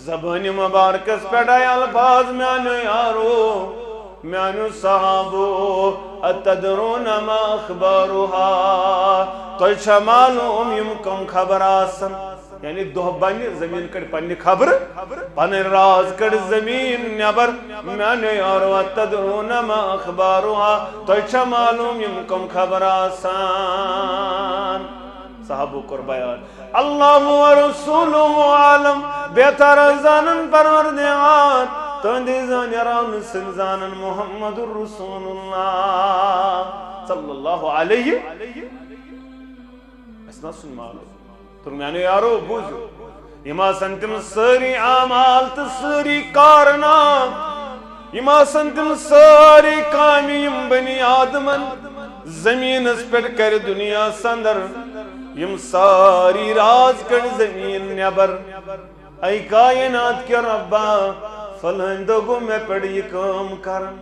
زبان مبارکس پہ آئے الفاظ میانو یارو میانو صحابو اتدرون ما اخبارها تو چھا معلوم یم کم خبر آسن یعنی دہ بن زمین کڑ پنہ خبر پن راز کڑ زمین نبر میانو یارو اتدرون ما اخبارها تو چھا معلوم یم کم خبر آسن صحابو کر بیان اللہ و رسولہ عالم بہتر زانن پروردگار تہندی زانیران سن زانن محمد رسول اللہ صلی اللہ علیہ اسنا سن معلوم ترمیانو یارو بوزو یما سنتم ساری اعمال تو ساری کارنام یما سنتم ساری کامیم بنی آدمن زمین اس پر کر دنیا سندر یم ساری راز کر زمین نبر ای کائنات کے ربا فلندگو میں پڑ یہ کام کرن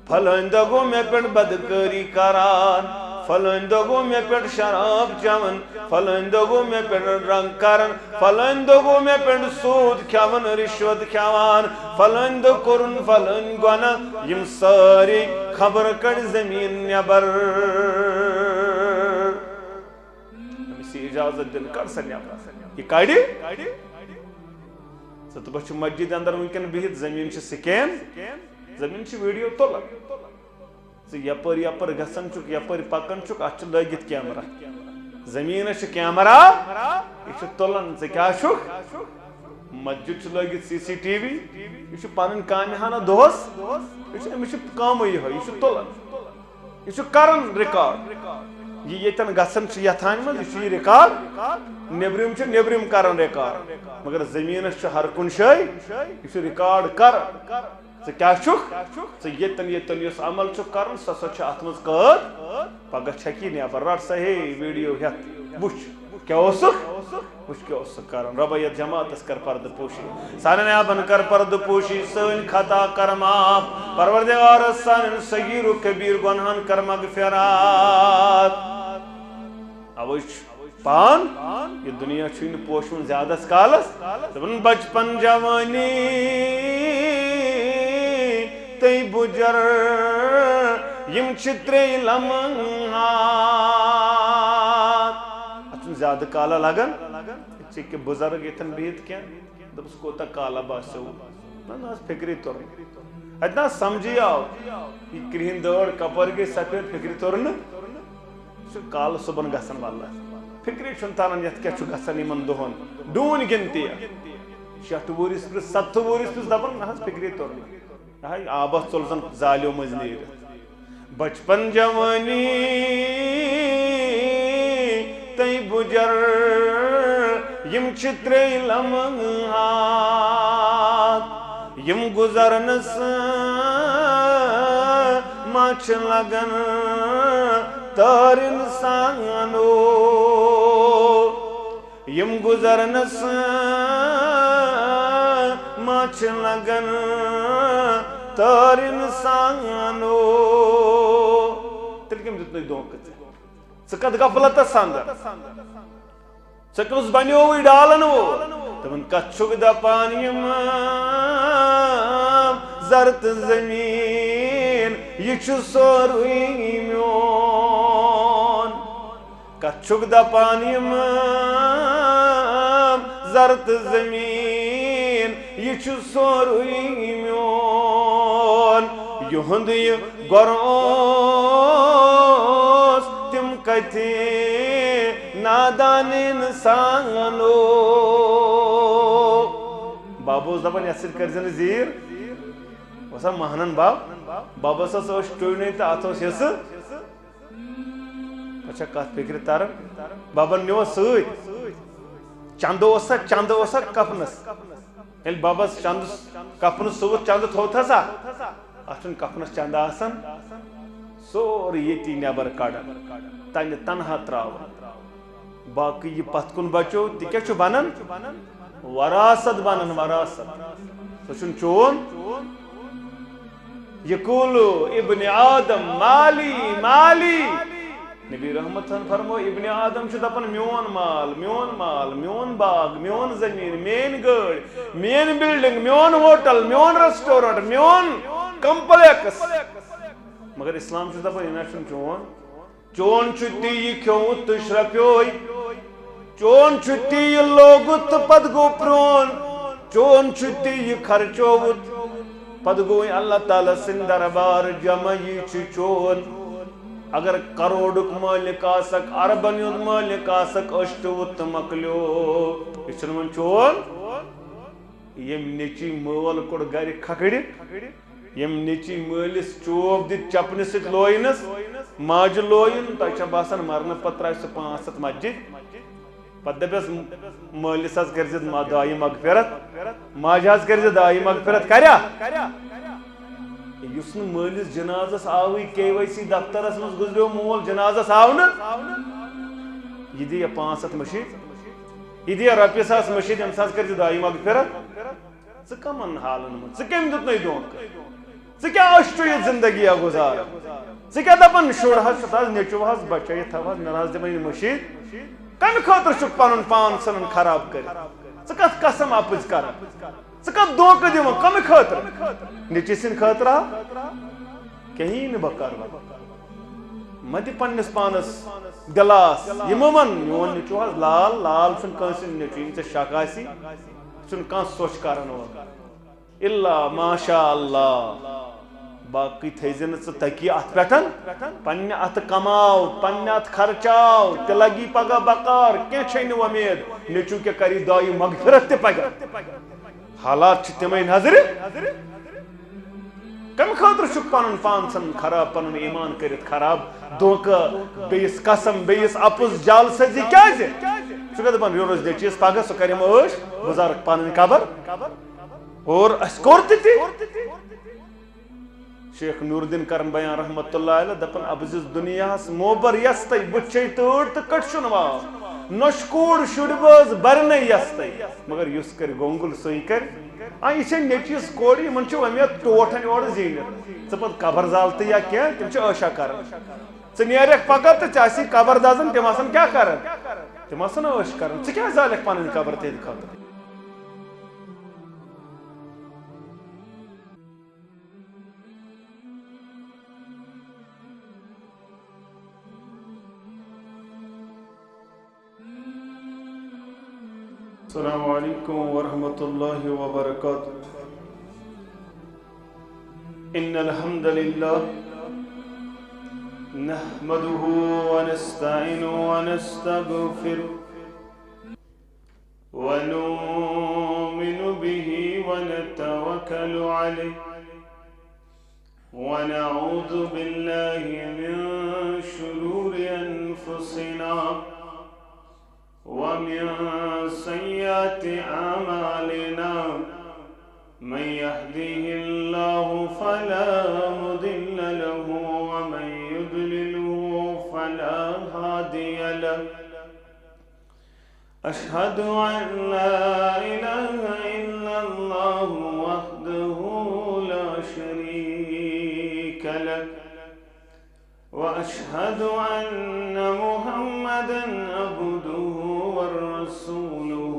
فلندگو میں پڑ بدکاری کران فلندگو میں پڑ شراب چون فلندگو میں پڑ رنگ کرن فلندگو میں پڑ سود کھون رشوت کھوان فلند کرن فلند گونا یم ساری خبر کر زمین نبر اجازت دن کر سنیا یہ کاڑی ست بچ مسجد اندر ممکن بہت زمین سکین زمین ویڈیو تلان یپر یپر گسن چک یپر پکن چک ات لگت کیمرہ زمین کیمرہ یہ تلان کیا چھ مسجد لگت سی سی ٹی وی یہ پن کام ہانا دہس یہ کام یہ تلان یہ کران ریکارڈ یہ یتن گسن یتھان مز یہ ریکارڈ نیبرم نیبرم کران ریکارڈ مگر زمینس ہر کن شے یہ ریکارڈ کر کیا یتن یتن اس عمل کران سا ات مز قید پگہ چھکی نیبر رٹ سا ہے ویڈیو ہتھ وچ کیا وچ کیا کران ربا یت جماعتس کر پرد پوشی سانن آبن کر پرد پوشی سن خطا کر معاف پروردگار سانن صغیر و کبیر گناہن کر مغفرات اوش پان یہ دنیا چھین پوشون زیادہ کالس دبن بچپن جوانی تی بجر یم چترے لمحات اتن زیادہ کالا لگن کہ بزرگ اتن بہت کیا دبس کوتا کالا باسو نا فکری طور اتنا سمجھی آو یہ کرہن دور کپر کے سفید فکری طور نا کال صبح گسن والا فکری چھن تارن یت کیا چھو گسن یمن دہن ڈون گنتی شیٹھ وریس پہ 7 وریس پہ دپن نا فکری طور آبس ژول زن زالیو مز نیرت بچپن جوانی تی بجر یم چترے لمحات یم گزرنس ماچ لگن تار انسانو یم گزرنس ماچ لگن تار انسانو تیل کم دیتنی دونکت سکت غفلت ساندر سکت بنیوی ڈالنو تمن کچھوک دا پانیم زرت زمین یہ چھو سوروی میون کچھوک دا پانیم زرت زمین یہ چھو سوروی میون یہند یہ گروس تم کتی نادان انسانو بابوز دپن یسر کرزن زیر وسا مہنن بابا سا سوش ٹوئنی تا آتوس یس اچھا کات فکر تارن بابا نیو سوید چند وسا کفنس یل بابا چند کفنس سوت چند تھوتا سا اچھن کفنس چند آسن سور یتی نیبر کڑن تنہ تنہا تراون باقی یہ پت کن بچو تی کیا چھو بنن وراثت بنن وراثت سوچن چون یقولو ابن آدم مالی مالی نبی رحمت فرمو ابن آدم چھ دپان میون مال میون مال میون باغ میون زمین مین گاڑی مین بلڈنگ میون ہوٹل میون ریسٹورنٹ میون کمپلیکس مگر اسلام چھ دپان یہ چھن چون چون چھ تی یہ کھیوت تو شرپیوئی چون چھ تی یہ لوگت پت گو پرون چون چھ تی یہ خرچوت پت گوئی اللہ تعالی سن دربار جمع یہ چھ چون اگر کروڑک مالک آسک اربن یود مالک آسک اشتوت مکلیو یہ چھن من چون یم نیچی مول کوڑ گھر کھکڑی یم نیچی مالس چوب دت چپن ست لوئنس ماج لوئن تہ باسان مرن پتہ تراو سہ 500 مسجد پتہ دپس مالس حظ کرز دائی مغفرت ماج حظ کرز دائی مغفرت کریا یس مالس جنازس آوی KYC دفترس مز گزریو مول جنازس آو نا یہ دیا 500 مشید یہ دیا رپیہ ساس مشید یم ساس کرز دائی مغفرت ژٕ کمن حالن من ژٕ کم دیت نئی دھونکہ ژٕ کیا اشٹو یہ زندگی گزار ژٕ کیا دپان شر حظ چھُ نیچو حظ بچٲیِتھ تھاو حظ مےٚ حظ دِمے یہِ مشید کمہ خاطر چھُکھ پنُن پان ژھٕنان خراب کٔرِتھ ژٕ کتھ قسم اپٕز کران ژٕ کتھ دھوکہ دِوان کمہ خاطر نیچی سٕنٛدِ خٲطرٕ کہیں نہٕ بہٕ کرٕ مہ دِ پننس پانس دلاس یمو ون میون نیچو حظ لال لال چھُنہٕ کٲنٛسہِ نیچو یِم ژےٚ شک آسی چھُنہٕ کانٛہہ سوچ کران وول الا ماشاء اللہ باقی تھیزِ نہٕ ژٕ تکی اتھ پٮ۪ٹھ پننہِ اتھٕ کماو پننہِ اتھٕ خرچاو تہِ لگی پگاہ بکار کینٛہہ چھے نہٕ وۄمید نیچو کیٛاہ کری دایہِ مغفرت تہِ پگاہ حالات چھِ تِمے نظرِ کمہ خاطر چھُکھ پنُن پان ژھٕنان خراب پنُن ایمان کٔرِتھ خراب دھوکہ بیٚیِس قسم بیٚیِس اپُز جالسٲزی کیازِ ژٕ کیٛاہ دپان یورٕ ٲسۍ نیچوِس پگاہ سُہ کرِ یِم عٲش گُزارکھ پنٕنۍ قبر اور اسہِ کوٚر تہِ شیخ نور الدین کرن بیان رحمت اللہ علیہ دپان ابزس دنیاہس موبر یستے بچے تٲڑ تہٕ کٹشن واو نشکوڑ شُرۍ بٲژ برنے یستے مگر یُس کر گونگل سُے کر یہ چھے نیچوِس کورِ یمن چھُ وۄمید ٹوٹھن یورٕ زیٖنِتھ ژٕ پتہٕ قبر زال تہٕ یا کینٛہہ تِم چھِ عٲشا کران ژٕ نیرکھ پگاہ تہٕ ژےٚ آسی قبر دزان تِم آسان کیٛاہ کران تِم آسان عٲش کران ژٕ کیٛازِ زالکھ پنٕنۍ قبر تِہنٛدِ خٲطرٕ السلام علیکم ورحمۃ اللہ وبرکاتہ ان الحمد للہ نحمده ونستعینه ونستغفره ونؤمن به ونتوکل علیہ ونعوذ باللہ من شرور انفسنا ومن سيئات أعمالنا من يهده الله فلا مضل له ومن يضلله فلا هادي له أشهد أن لا إله إلا الله وحده لا شريك له وأشهد أن محمدا عبده ورسوله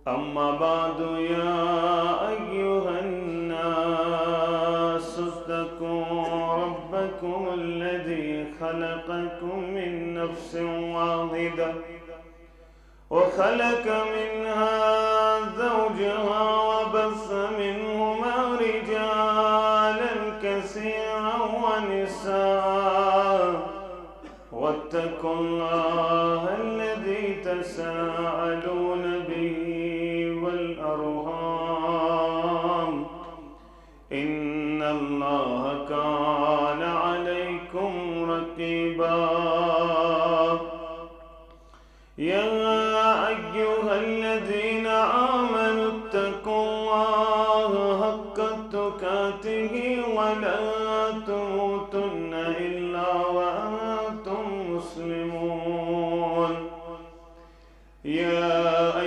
أما بعد يا أيها الناس اتقوا ربكم الذي خلقكم من نفس واحدة وخلق منها زوجها وبث منهما رجالا كثيرا ونساء واتقوا الله الذي تساءلون به والأرحام إن الله كان عليكم رقيبا يا أيها الذين آمنوا اتقوا الله حق تقاته ولا تموتن إلا وأنتم مسلمون يا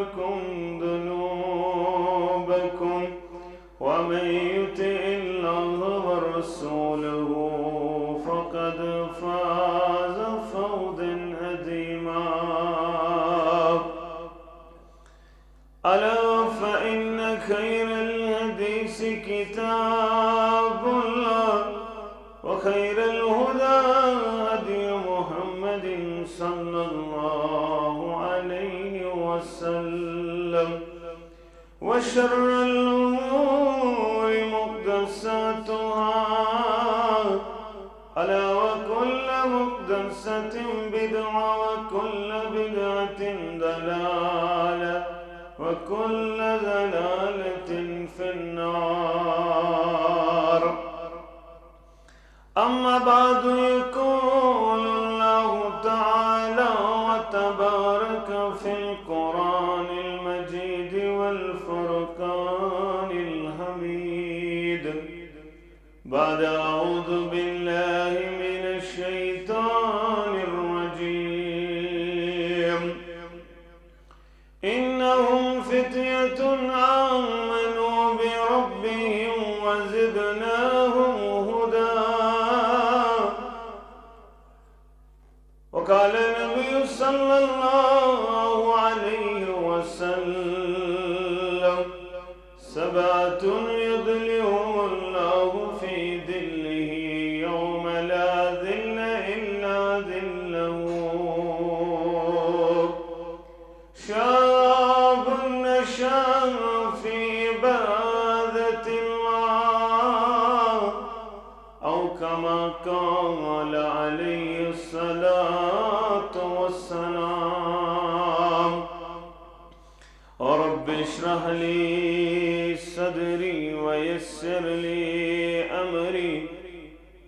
لكم ذنوبكم ومن يطع الله ورسوله فقد فاز فوزا عظيما ألا فإن خير الحديث كتاب الله وخير الهدى هدي محمد صلى الله عليه وسلم وشر الأمور محدثاتها ألا وكل محدثة بدعة وكل بدعة ضلالة وكل ضلالة في النار أما بعد يقول الله تعالى وتبارك في القرآن المجيد والفرقان الحميد بعد أعوذ بالله من الشيطان الرجيم إنهم فتية آمنوا بربهم وزدناهم هدى وقال النبي صلى الله عليه وسلم سبعة يظلهم الله في ظله يوم لا ظل إلا ظله شاب نشأ في عبادة الله أو كما قال عليه الصلاة والسلام رب اشرح لي صدري ويسر لي أمري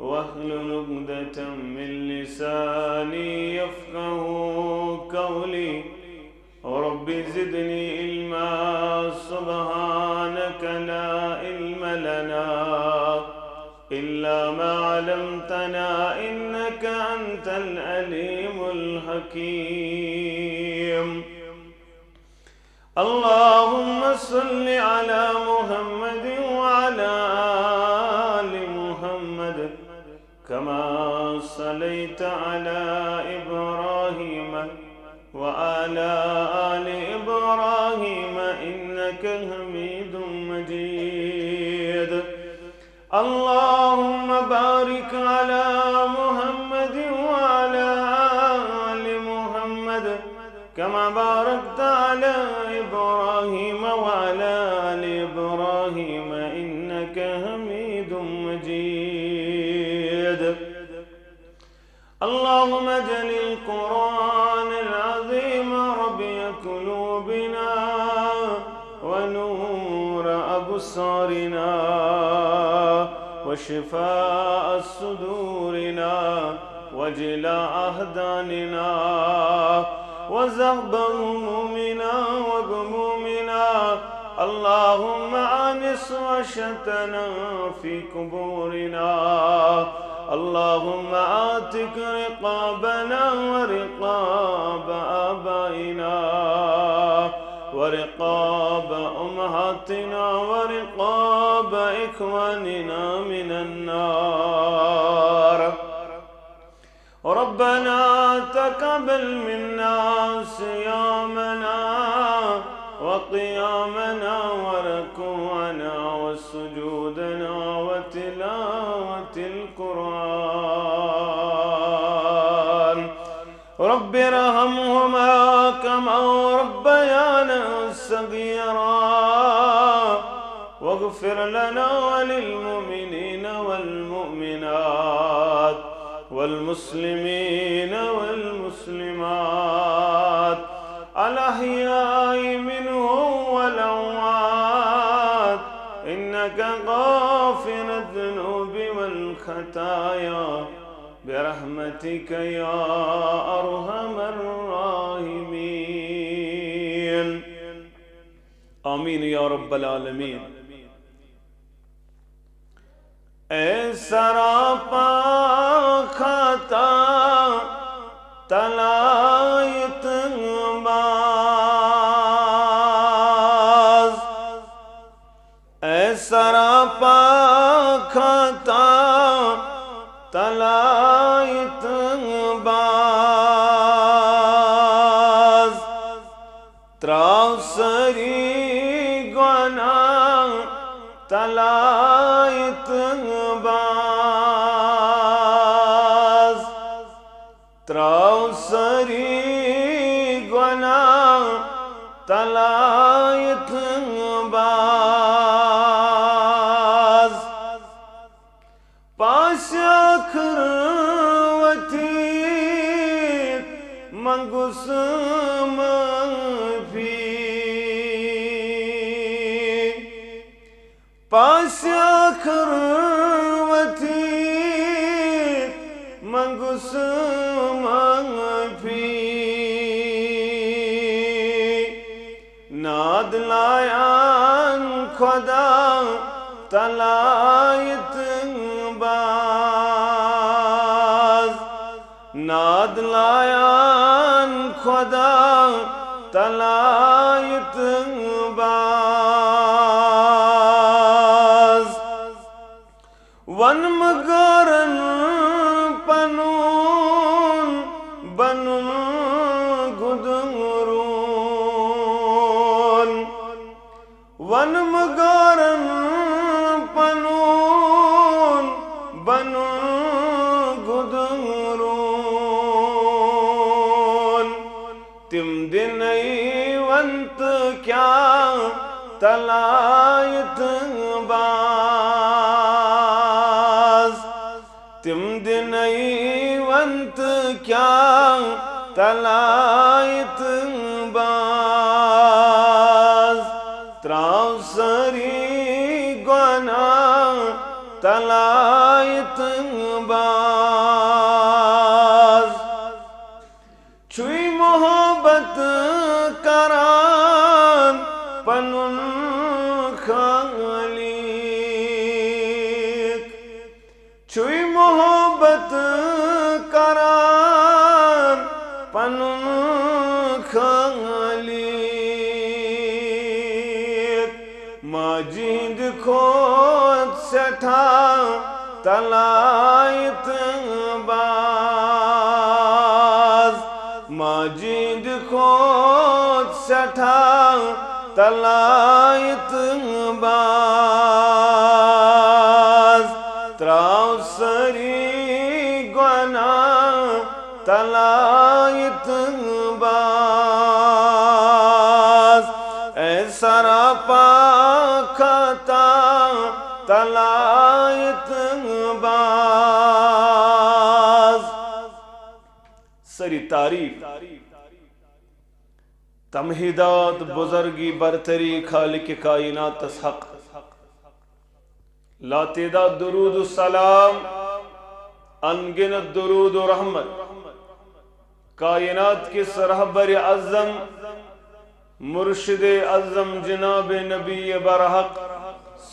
واحلل عقدة من لساني يفقه قولي رب زدني علما سبحانك لا علم لنا إلا ما علمتنا إنك أنت العليم الحكيم اللهم صل على محمد وعلى آل محمد كما صليت على إبراهيم وعلى آل إبراهيم إنك حميد مجيد اللهم بارك على محمد وعلى آل محمد كما باركت على إبراهيم وعلى آل إبراهيم إنك حميد مجيد اللهم اجعل القرآن العظيم ربيع قلوبنا ونور أبصارنا وشفاء صدورنا وجلاء أحزاننا وذهب همومنا وغمومنا اللهم آنس وحشتنا في قبورنا اللهم آتك رقابنا ورقاب آبائنا ورقاب أمهاتنا ورقاب إخواننا من النار ربنا تقبل منا صيامنا وقيامنا وركوعنا وسجودنا وتلاوة القرآن رب ارحمهما كما ربيانا صغيرا واغفر لنا وللمؤمنين والمؤمنات والمسلمين والمسلمات الأحياء منهم والأموات إنك غافر الذنوب والخطايا برحمتك يا أرحم الراحمين آمین یا رب العالمین. اے سراپا خطا طلایت بار پاک خطا تلایت باز تراو سری گناہ تلایت باز تراو سری گناہ تلایت باز پاس آخر وتی منگس مفی پاس آخر وتی منگس مفی ناد لایان خدا تلایت باز ناد لایان خدا تلایت باز ون مگرن پنون بنون گدرون ون مگرن پنون بنون گدرون تم دنئی ونت کیا تلایت باز تم دنئی ونت کیا تلایت باز تراو سری گناہ تلایت باز چوئی محبت کران پنن خالیق چوئی محبت کران پنن خالیق ماجد خود سٹھا تلایت باز ماجد خود سٹھا تلایت باز تراو سری گناہ تلایت باز اے سراپا خطا تلایت باز سری تعریف تمہیدات بزرگی برتری خالق کائنات حق لا تعداد درود السلام انگنت درود و رحمت کائنات کی رہبر اعظم مرشد اعظم جناب نبی برحق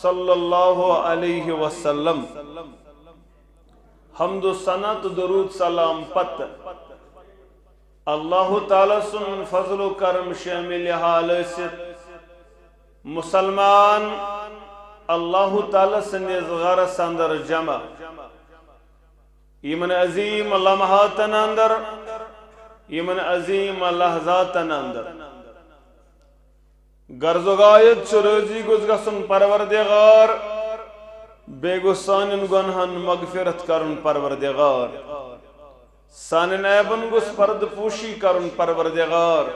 صلی اللہ علیہ وسلم حمد و ثنا درود سلام پت اللہ تعالی سن فضل و کرم شامل حال ست مسلمان اللہ تعالی سن غرس اندر جمع یمن عظیم لمحاتن اندر یمن عظیم لحظاتن اندر غرض و غایت چھ روزی گز گسن پروردگار بے گو سانن گنہن مغفرت کرن پروردگار سانن عیبن گس پرد پوشی کرن پروردگار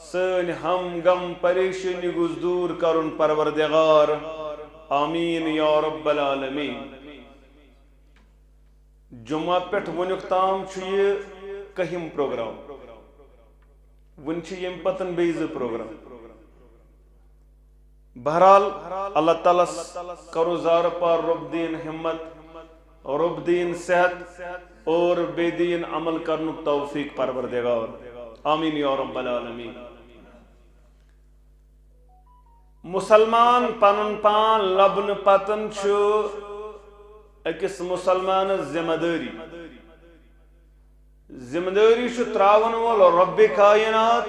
سن ہم غم پریشانی گز دور کرن پروردگار آمین یا رب العالمین جمعہ پیٹھ ونیک تام چھ یہ کہم پروگرام ون چھ یم پتن بیز پروگرام بہرحال اللہ تعالیٰ کرو زار پار رب دین ہمت رب دین صحت اور بے دین عمل کرنک توفیق پروردگار آمین یا رب العالمین مسلمان پنن پان لبن پتن چھ اکس مسلمان ذمہ داری چھ تراون وول رب کائنات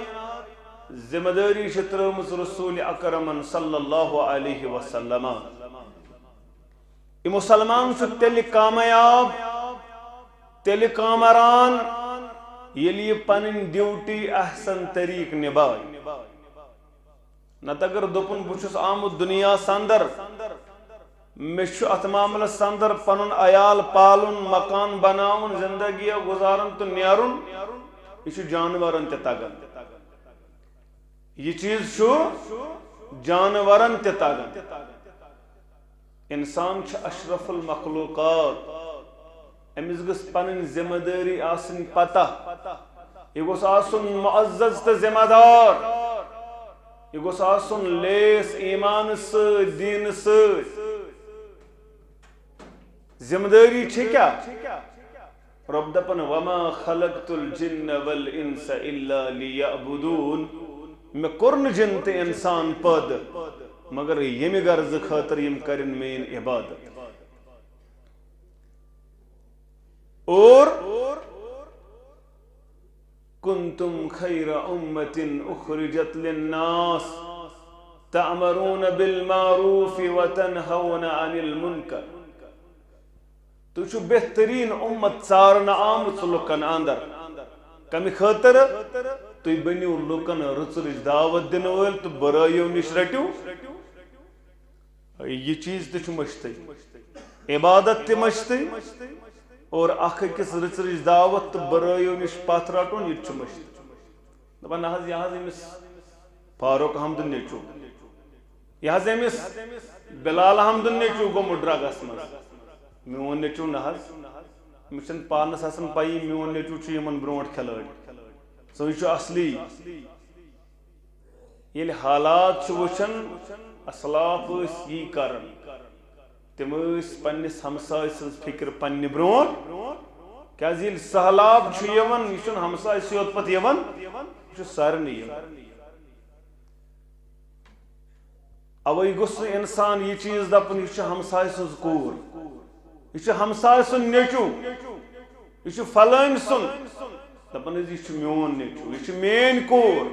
ذمہ داری چھ ترمز رسول اکرم صلی اللہ علیہ وسلم یہ مسلمان چھ تیل کامیاب تیل کامران یلی یہ پنن ڈیوٹی احسن طریق نبھائے نت اگر دپن بچس آمد دنیا سندر مش ات معاملہ سندر پنن عیال پالن مکان بناون زندگی گزارن تو نیرن یہ جانورن تہ تگان یہ چیز جانورن تہ تگان انسان چھ اشرف المخلوقات امس گس پنن ذمہ داری آسن پتہ یہ گوس آسن معزز تو ذمہ دار یہ گوس آسن لیس ایمان ست دین ست ذمہ داری چھ کیا رب دپن وما خلقت الجن والانس الا ليعبدون میں کرن جن تے انسان پد مگر یمی غرض خاطر یم کرن مین عبادت اور کنتم خیر امت اخرجت للناس تعمرون بالمعروف وتنهون عن المنکر تو چھو بہترین امت ژارنہ آمت لکن اندر کمی خاطر تو بنیو لکن رچرچ دعوت دن ول تو برائیو نش رٹو یہ چیز تہ مشتی عبادت تہ مشتی اور اخ کس رچرچ دعوت تو برائیو نش پتھ رٹن یہ مشتی دپان نہ یہ امس فاروق احمد نیچو یہ امس بلال احمد نیچو گومت ڈرگس مز میون نیچو نہ مجھے پانس آسان پائی میون نیچو یمن برونٹ کھلاڑ سو یہ اصلی یل حالات وچھن اسلاف یہ کرن تم پنس ہمسائے سن فکر پنہ برونٹ کیاز یل سہلاب یوان یہ ہمسائے سیوت پتہ یوان یہ سارنی یوان اوے گوس انسان یہ چیز دپن یہ ہمسائے سن کور یہ ہمسائے سن نیچو یہ فلان سن دپن یہ میون نیچو یہ مین کور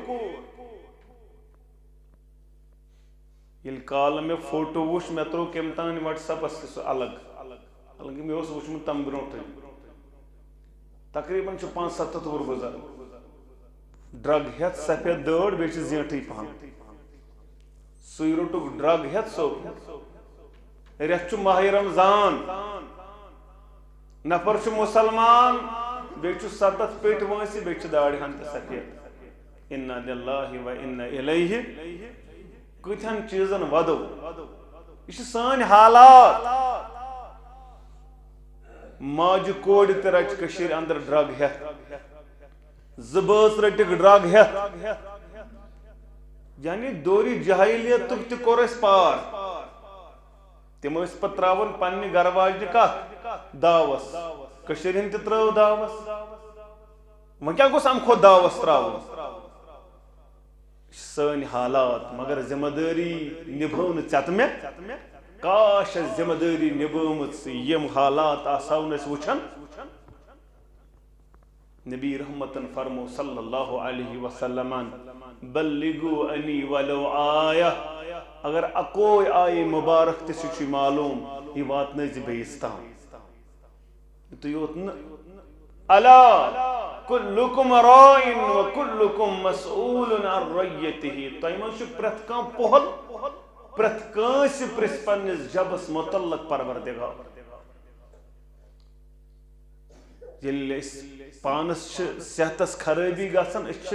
یل کال میں فوٹو وچ میں ترو کم تان واٹس ایپس سہ الگ حالانکہ میں وچمت تم برونٹ تقریباً 5-7 ور گزر ڈرگ ہیت سفید دٲڑ بیٚیہِ چھِ زیٹھٕے پہن سُے روٚٹُکھ ڈرگ ہیت سو رٮ۪تھ چھُ ماہِ رمضان نفر چھُ مسلمان بیٚیہِ چھُ 7 پیٹہِ وٲنٛسہِ بیٚیہِ چھِ داڑِ ہن تہِ سفید انا للہ و انا الیہ کتھن چیزن ودو یہ سان حالات ماجہ کوڑ تہ رچ کشیر اندر ڈرگ ہیت زبٲژ رٹک ڈرگ ہیت یعنی دوری جہالیت تک تہ کور اس پار تم اس پتہ تراون پنہ گھر واجنہ کت داوس کشیر ہند تہ ترٲو داوس وۄنۍ کیاہ گوٚژھ امہ کھۄتہٕ داوس تراوُن سن حالات مگر ذمہ داری نبھو ژت میں کاش ذمہ داری نبھومت یم حالات آسو نس وچھن نبی رحمتن فرمو صلی اللہ علیہ وسلم بلغو انی ولو آیہ اگر اکوئی آئی مبارک تہ چھ معلوم یہ وات نز بیس تام تو یوت الا کلکم رائن و کلکم مسئول عن رعیتہ تہ من پرت کان پہل پرت کانس پرس پنس جبس متعلق پروردگار یل پانس صحتس خرابی گژھان اس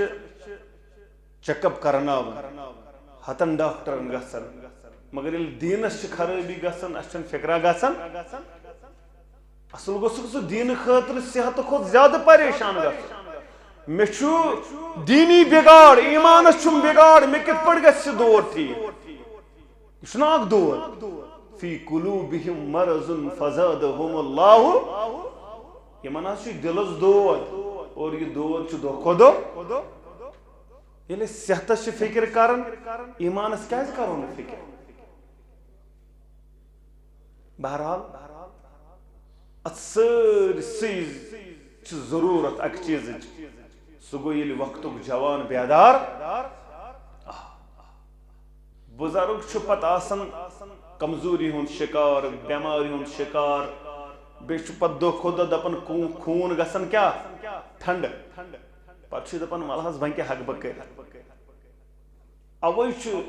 چیک اپ کرناون ہتن ڈاکٹرن گژھان مگر یل دینس خرابی گژھان اس فکرا گژھان اصل گوٚژھ سُہ دین خاطر صحت کھۄتہٕ زیادٕ پریشان گژھُن مےٚ چھُ دینی بگاڑ ایمانس چھُم بگاڑ مےٚ کِتھ پٲٹھۍ گژھِ یہِ دود ٹھیٖک یہِ چھُنہ اکھ دود فی قلوبہم مرض فزادہم اللہ یمن حظ چھُ دلس دود اور یہ دود چھُ دۄہ کھۄتہٕ دۄہ ییٚلہِ أسۍ صحتس چھِ فکر کران ایمانس کیازِ کرو نہٕ فکر بہرحال ات سٲرسٕے چھِ ضروٗرت اکہِ چیٖزٕچ سُہ گوٚو ییٚلہِ وقتُک جوان بیدار بُزرگ چھُ پتہٕ آسان کمزوری ہند شکار بیماری ہند شکار بیچ پت دو خود دپن خون گسن کیا ٹھنڈ پتہ دپن ملحظ ون کیا ہک بک اوے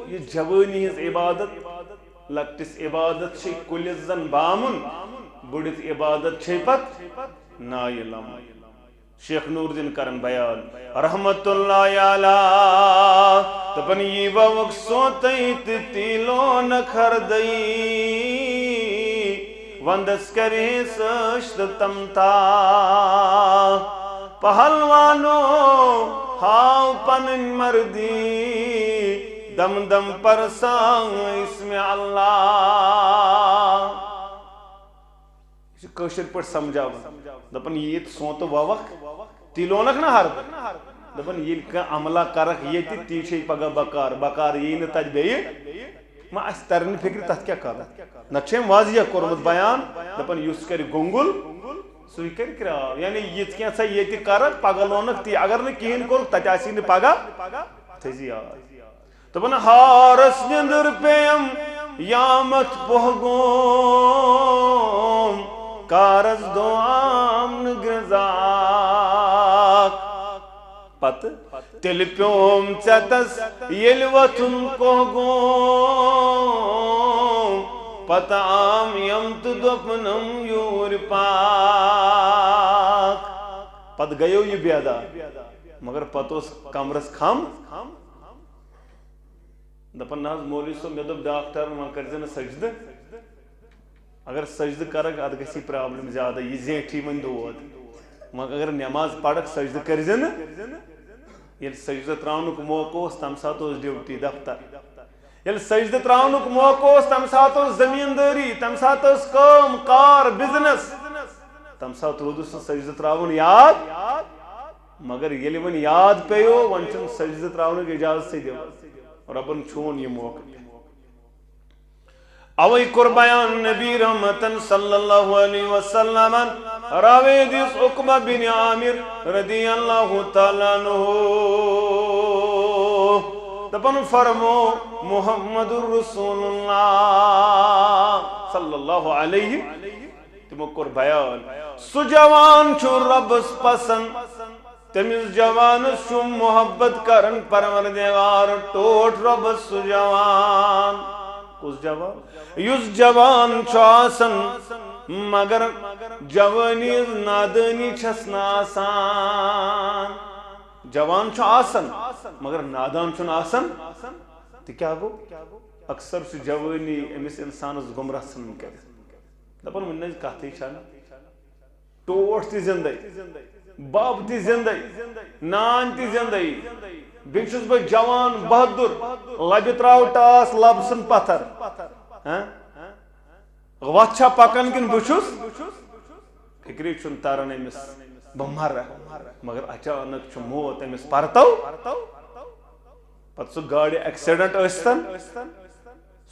یہ جوانی ہز عبادت لکٹس عبادت چھ کلس زن بامن بڑت عبادت چھ پت نائ لم شیخ نور الدین کرن بیان رحمت اللہ علیہ دپن یہ وق سوتئی تیلو نکھر دئی وندس کرے سشت تمتا پہلوانو ہاو پنن مردی دم دم پرسان اسم اللہ کشر پر سمجھا دپن یہ سونت ووک تیلونک نہ ہر دپن یہ کا عملہ کرک یہ تی چھ پگہ بکار بکار یہ نہ تج بیہ ما اس ترن فکر تت کیا کر نہ چھم واضح کورمت بیان دپن یس کر گونگل سوی کر کرا یعنی یہ کیا سا یہ تی کرک پگہ لونک تی اگر نہ کین کور تت اسی نہ پگہ تھزی دپن ہارس نندر پیم یامت پہگوم کارز دو آمن گرزاک پت تل پیوم چتس یل وطن کو گوم پت آم یمت دپنم یور پاک پت گیو یہ بیادا مگر پتوس کمرس کھم دپن ناز مولی سو میں دب ڈاکٹر ما کرزن سجدہ اگر سجدہ کرک اد گسی پرابلم زیادہ یہ زیٹھی من دود مگر اگر نماز پڑھک سجدہ کرزن یل سجدہ تراونک موقع اس تم سات اس ڈیوٹی دفتر یل سجدہ تراونک موقع اس تم سات اس زمینداری تم سات اس کام کار بزنس تم سات رودس سجدہ تراون یاد مگر یل ون یاد پیو ون چن سجدہ تراونک اجازت سے دیو ربن چھون یہ موقع اوی قربان نبی رحمتن صلی اللہ علیہ وسلم راوی دیس عقبہ بن عامر رضی اللہ تعالیٰ عنہ دپن فرمو محمد الرسول اللہ صلی اللہ علیہ تمو قربان سو جوان چھو ربس پسند تمیز جوان سو محبت کرن پروردگار ٹوٹ ربس سو جوان کس جوان یس جوان چاسن مگر جوانی نادانی چھسنا آسان جوان چاسن مگر نادان چھن آسن تو کیا گو اکثر سے جوانی امس انسان گمراہ سن کر دپن من کہتے چھانا ٹوٹ تی زندگی باب تی زندگی نان تی زندگی بیچس بہ جوان بہادر لبہ تراو ٹاس لبسن پتھر وچھا پکن کن بچس فکری چھن تارن امس بہ مر مگر اچانک چھ موت امس پرتو پتہ سہ گاڑی ایکسیڈنٹ ٲستن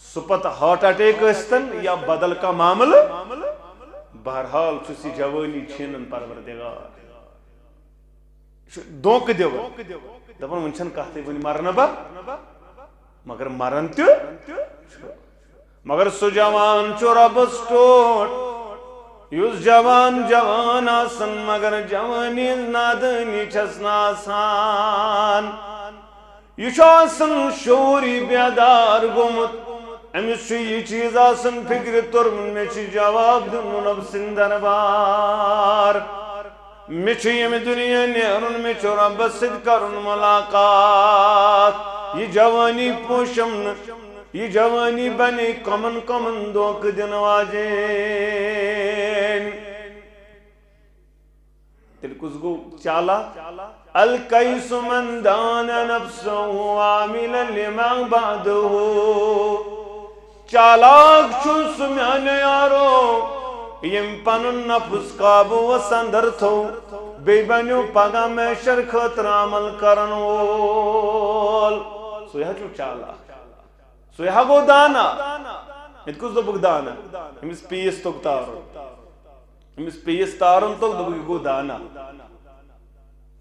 سہ پتہ ہارٹ اٹیک ٲستن یا بدل کا معاملہ بہرحال چھس یہ جوانی چھینن پروردگار دونک دیو دپن ون چھن کہتے ون مرن بہ مگر مرن تہ مگر سو جوان چھ ربس ٹوٹ یس جوان جوان آسن مگر جوانی نادانی چھسنا آسان یہ چھ آسن شعوری بیدار گومت امس چھ یہ چیز آسن فکر ترمن میں چھ جواب دن رب سن دربار میں چھ یم دنیا نیرن میں چھ رب سد کرن ملاقات یہ جوانی پوشم یہ جوانی بنے کمن کمن دوک دن واجین تل کس گو چالا الکیس من دان نفسه عاملا لما بعده چالاک چھو سمیان یارو یم پنن نفس قابو و سندر تھو بے بنیو پگا میں شرخت رامل کرن وول سو یہ چھو چالاک سو یہ گو دانا ات کس دبک دانا امس پیس تک تارن امس پیس تارن تک دبک گو دانا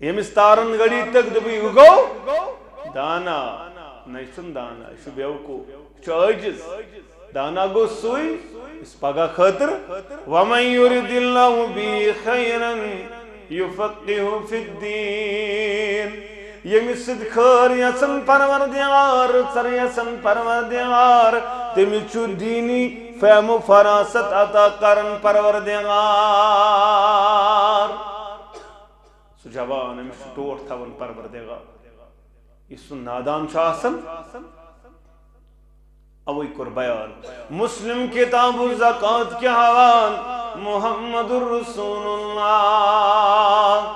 امس تارن گڑی تک دبک گو دانا نہ دانا یہ بیوقوف یہ عاجز دانا گو سوئی اس پگہ خاطر وَمَن يُرِدِ اللَّهُ بِهِ خَيْرًا يُفَقِّهُ فِي الدِّينِ ییٚمِس سۭتۍ خٲر یژھان پروردگار ژر یژھان پروردگار تٔمِس چھُ دیٖنی فہم و فراست عطا کرن پروردگار سُہ جوان أمِس چھُ ٹوٹھ تھاوان پروردگار یُس سُہ نادان چھُ آسان اوے کور بیان مسلم کتاب زکات کے حوال محمد الرسول اللہ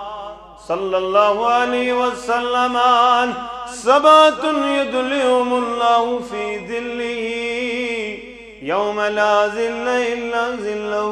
صلی اللہ علیہ وسلم سبعۃ یظلهم اللہ فی ظلہ یوم لا ظل الا ظلہ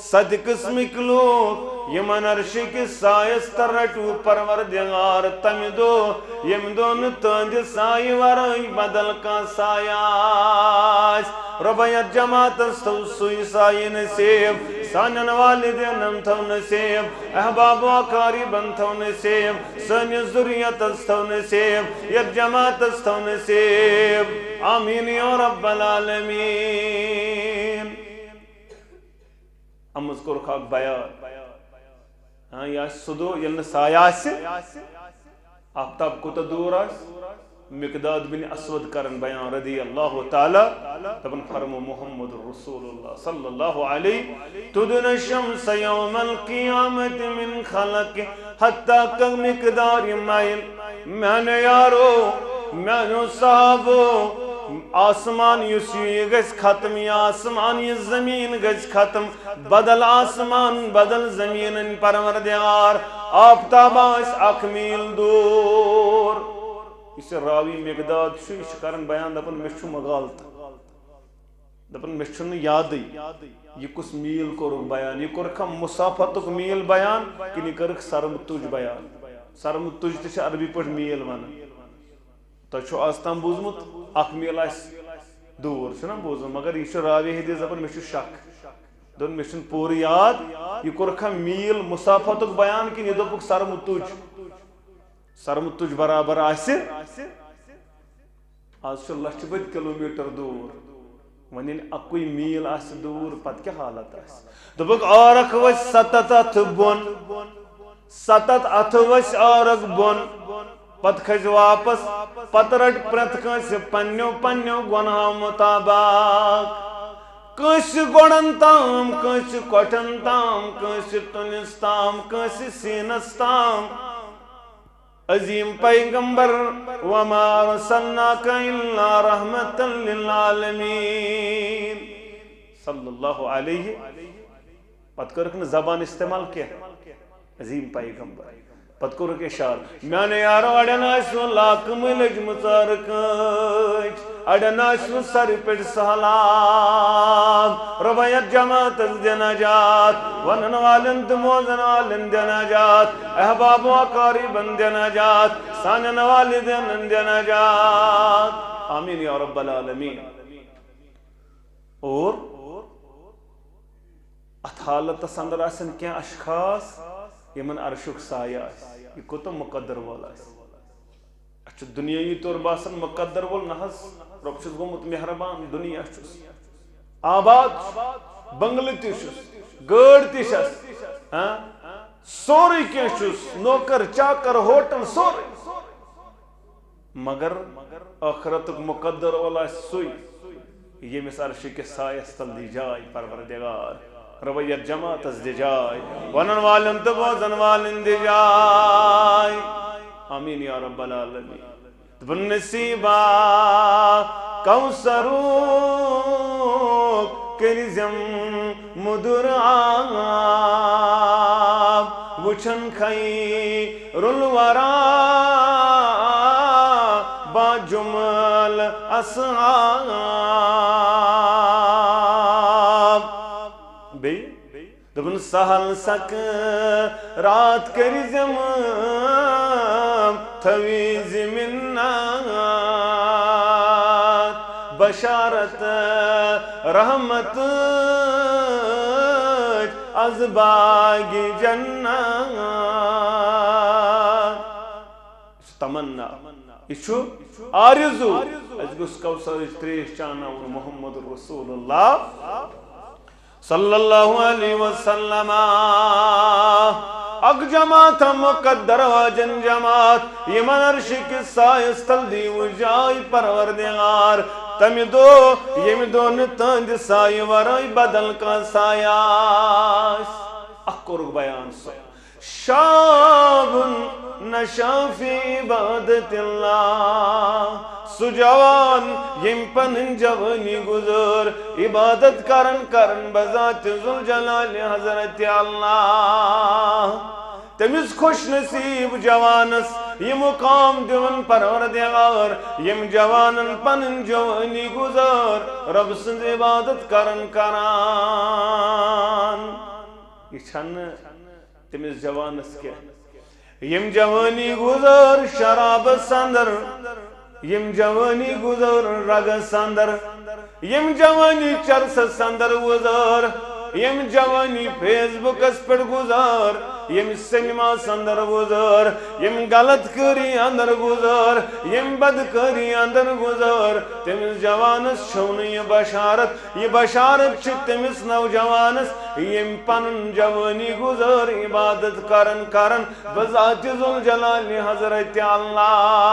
صد قسمک لوگ یمن عرشی کی سایس تر رٹو پروردگار تم دو یم دون تند سائی ورائی بدل کا سایاس ربیت جماعت استو سوئی سائی نصیب سانن والدینم تھو نصیب احباب و اقاربن تھو نصیب سانی ذریت استو نصیب یر جماعت استو نصیب آمین یا رب العالمین امز کور خاک بیان یہ سدو یل سایہ آفتاب کوتا دور مقداد بن اسود کرن بیان رضی اللہ تعالی تبن فرمو محمد رسول اللہ صلی اللہ علیہ تدن الشمس یوم القیامت من خلق حتی کہ مقدار مائل میں نے یارو میں نے صحابو آسمان یہ گز ختم یا آسمان یہ زمین گز ختم بدل آسمان بدل زمین پروردگار آفتاب آس اک میل دور اس راوی مقداد اس کرن بیان دپن مچھو مغالت دپن مچھو یادی یہ کس میل کورک بیان یہ کورک مسافتک میل بیان کہ یہ کورک سرم تج بیان سرم تج تش عربی پٹ میل ون تو چھو آستان بوزمت اک میل آس دور چھنا بوزم مگر یہ راوی حدیث دپن مچھو شک دون مچھن پور یاد یہ کورک میل مسافتک بیان کہ یہ دپک سرم تج برابر آس آج چھو لچھ بد کلومیٹر دور ون اکوئی میل آس دور پت کیا حالت آس دپک اورک وس 7 اتھ بون 7 اتھ وس اورک بون پت کھج واپس پت رٹ پرت کنس پنیو گناہ مطابق کنس گوڑن تام کنس کوٹن تام کنس تنس تام کنس سینس تام عظیم پیغمبر وما ارسلناک الا رحمتا للعالمین صلی اللہ علیہ پت کرکن زبان استعمال کیا عظیم پیغمبر پت کرک اشار میں نے یارو اڑن آسو لاکم لج مزار کچ اڑن آسو سر پٹ سہلاب ربیت جماعت دنجات ونن والن دموزن والن دنجات احباب و اقاربن دنجات سانن والدن دنجات آمین یا رب العالمین اور ات حالت اندر آسن کیا اشخاص یمن عرشک سایہ یہ کوتا مقدر والا اچھا دنیای طور باسن مقدر وول نحس رب چھس گومت مہربان دنیا چھس آباد بنگل تشس گاڑ تشس سوری کی چھس نوکر چاکر ہوٹل سوری مگر آخرت مقدر والا سوئی یہ مثال عرشک سایہ استل دی جائے پروردگار ربیت جماعت از دی جائے ونن والن تبوزن والن دی جائے آمین یا رب العالمین بن نصیبہ کوثرو کریزم مدر آب وچھن خیر الورا با جمل اصحاب دبن سہل سک رات کری زمان تھویز منات بشارت رحمت از باغ جنات تمنا یہ آرزو اس گوس کوثر تریش چاناون محمد رسول اللہ صلی اللہ علیہ وسلم اک جماعت مقدر واجن جماعت یمن عرش کی سایس تل دیو جائی پروردگار تمی دو یم دو نتند سائی ورائی بدل کا سایاس اکرگ بیان سو شاب نشا فی عبادت اللہ سجوان یم پن جوانی گزر عبادت کرن بذات ذوالجلال حضرت اللہ تمس خوش نصیب جوانس یہ مقام دیون پروردگار یم جوانن پن جوانی گزر رب سند عبادت کرن یہ چھن تمس جوانس کیا یم جوانی گزر شراب سندر یم جوانی گزر رگ سندر یم جوانی چرس سندر گزر یم جوانی فیس بک اس پر گزر یم سینما سندر گزر یم غلط کری اندر گزر یم بد کری اندر گزر تمس جوانس چھون یہ بشارت چھ تمس نوجوانس یم پن جوانی گزر عبادت کرن بذات ذوالجلال حضرت اللہ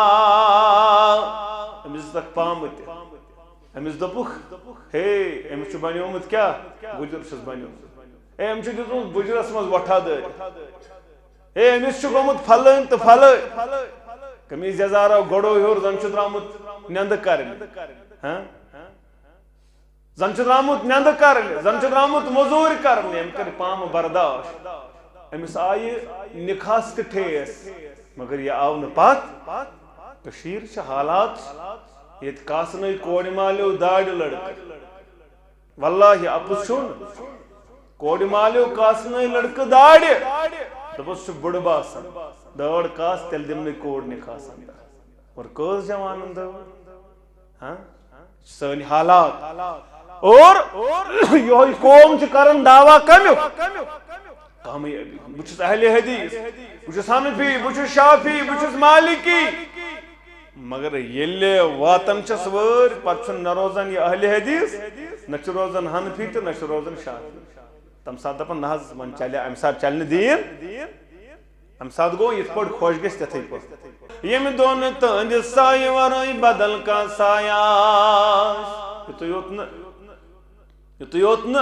امس تک پامت امس دپک ہے امس چھ بنیومت کیا گجر چھس بنیومت اے امس چھ دتمت بجرس مز وٹھا دے اے امس چھ گومت پھلن تو پھلن کمیز یزارو گڑو ہیور زن چھ درامت نند کرن زن چھ درامت نند کرن زن چھ درامت مزور کرن ام کر پام برداشت امس آئی نکاس تہ ٹھیس مگر یہ آو نہ پات کشیر چھ حالات یہ کاسن کوڑ مالیو داڑ لڑکہ واللہ اپس چھون کوڑ مالیو کاسن لڑکہ داڑ دبس بڑ باسن داڑ کاس تیل دمن کوڑ نکاسن اور کس جوانن دو سن حالات اور یہ قوم چھ کرن دعویٰ کمیو کامیابی بچس اہل حدیث بچس حنفی بچس شافی بچس مالکی مگر یل واتن چس ور پتہ نہ روزان یہ اہل حدیث نہ روزان حنفی تو نہ روزان شافی تم سات دپان نہ من چلے ام سات چلنے دین ام سات گو یہ پڑ خوش گس تتھے پہ یم دون تہند سایہ ورائی بدل کا سایہ یہ یوت نہ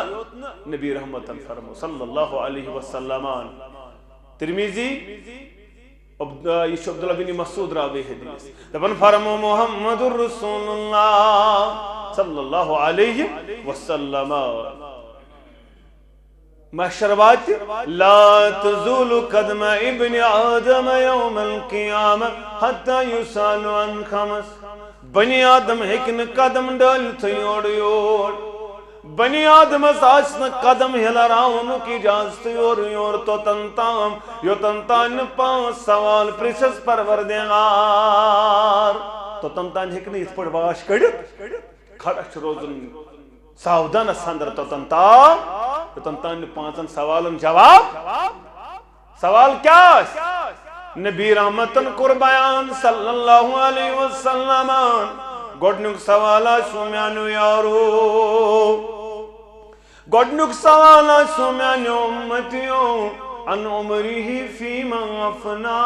نبی رحمت فرمو صلی اللہ علیہ وسلم ترمیزی یہ عبداللہ بن مسعود راوی حدیث دپن فرمو محمد رسول اللہ صلی اللہ علیہ وسلم محشر وات لا تزول قدم ابن آدم یوم القیامہ حتی یسال عن خمس بنی آدم ہکن قدم ڈال تھیوڑ یوڑ بنی آدم آسن قدم ہلراؤن کی اجازت یور تو تنتام یو تنتان پانچ سوال پرسس پروردگار تو تنتان ہکن اس پر باش کڑت کھڑا چھ روزن ساودان سندر تو تنتان پانچن سوالن جواب سوال کیا نبی رحمتن قربان صلی اللہ علیہ وسلم گوڑنک سوالا سومیانو یارو گوڑنک سوالا سومیانو امتیو ان عمری فیما افنا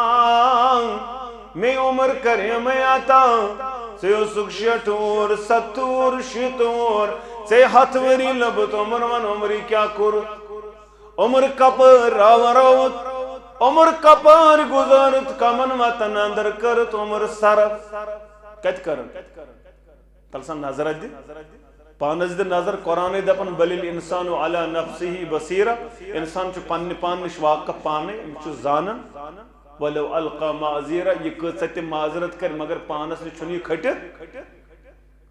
میں عمر کرے میں آتا سیو سک شٹور ستور شتور سے ہتوری لبت عمر من عمری کیا کر عمر کپر راوروت عمر کپر گزارت کمن وطن اندر کرت عمر صرف کت کرن تلسان نظر دی پانز دی نظر قرآن دپن بل الانسان علی نفسه بصیرہ انسان چو پن نش واقف پانے چو زانن ولو القا معذیرہ یہ کت معذرت کر مگر پانس نے چھنی کھٹت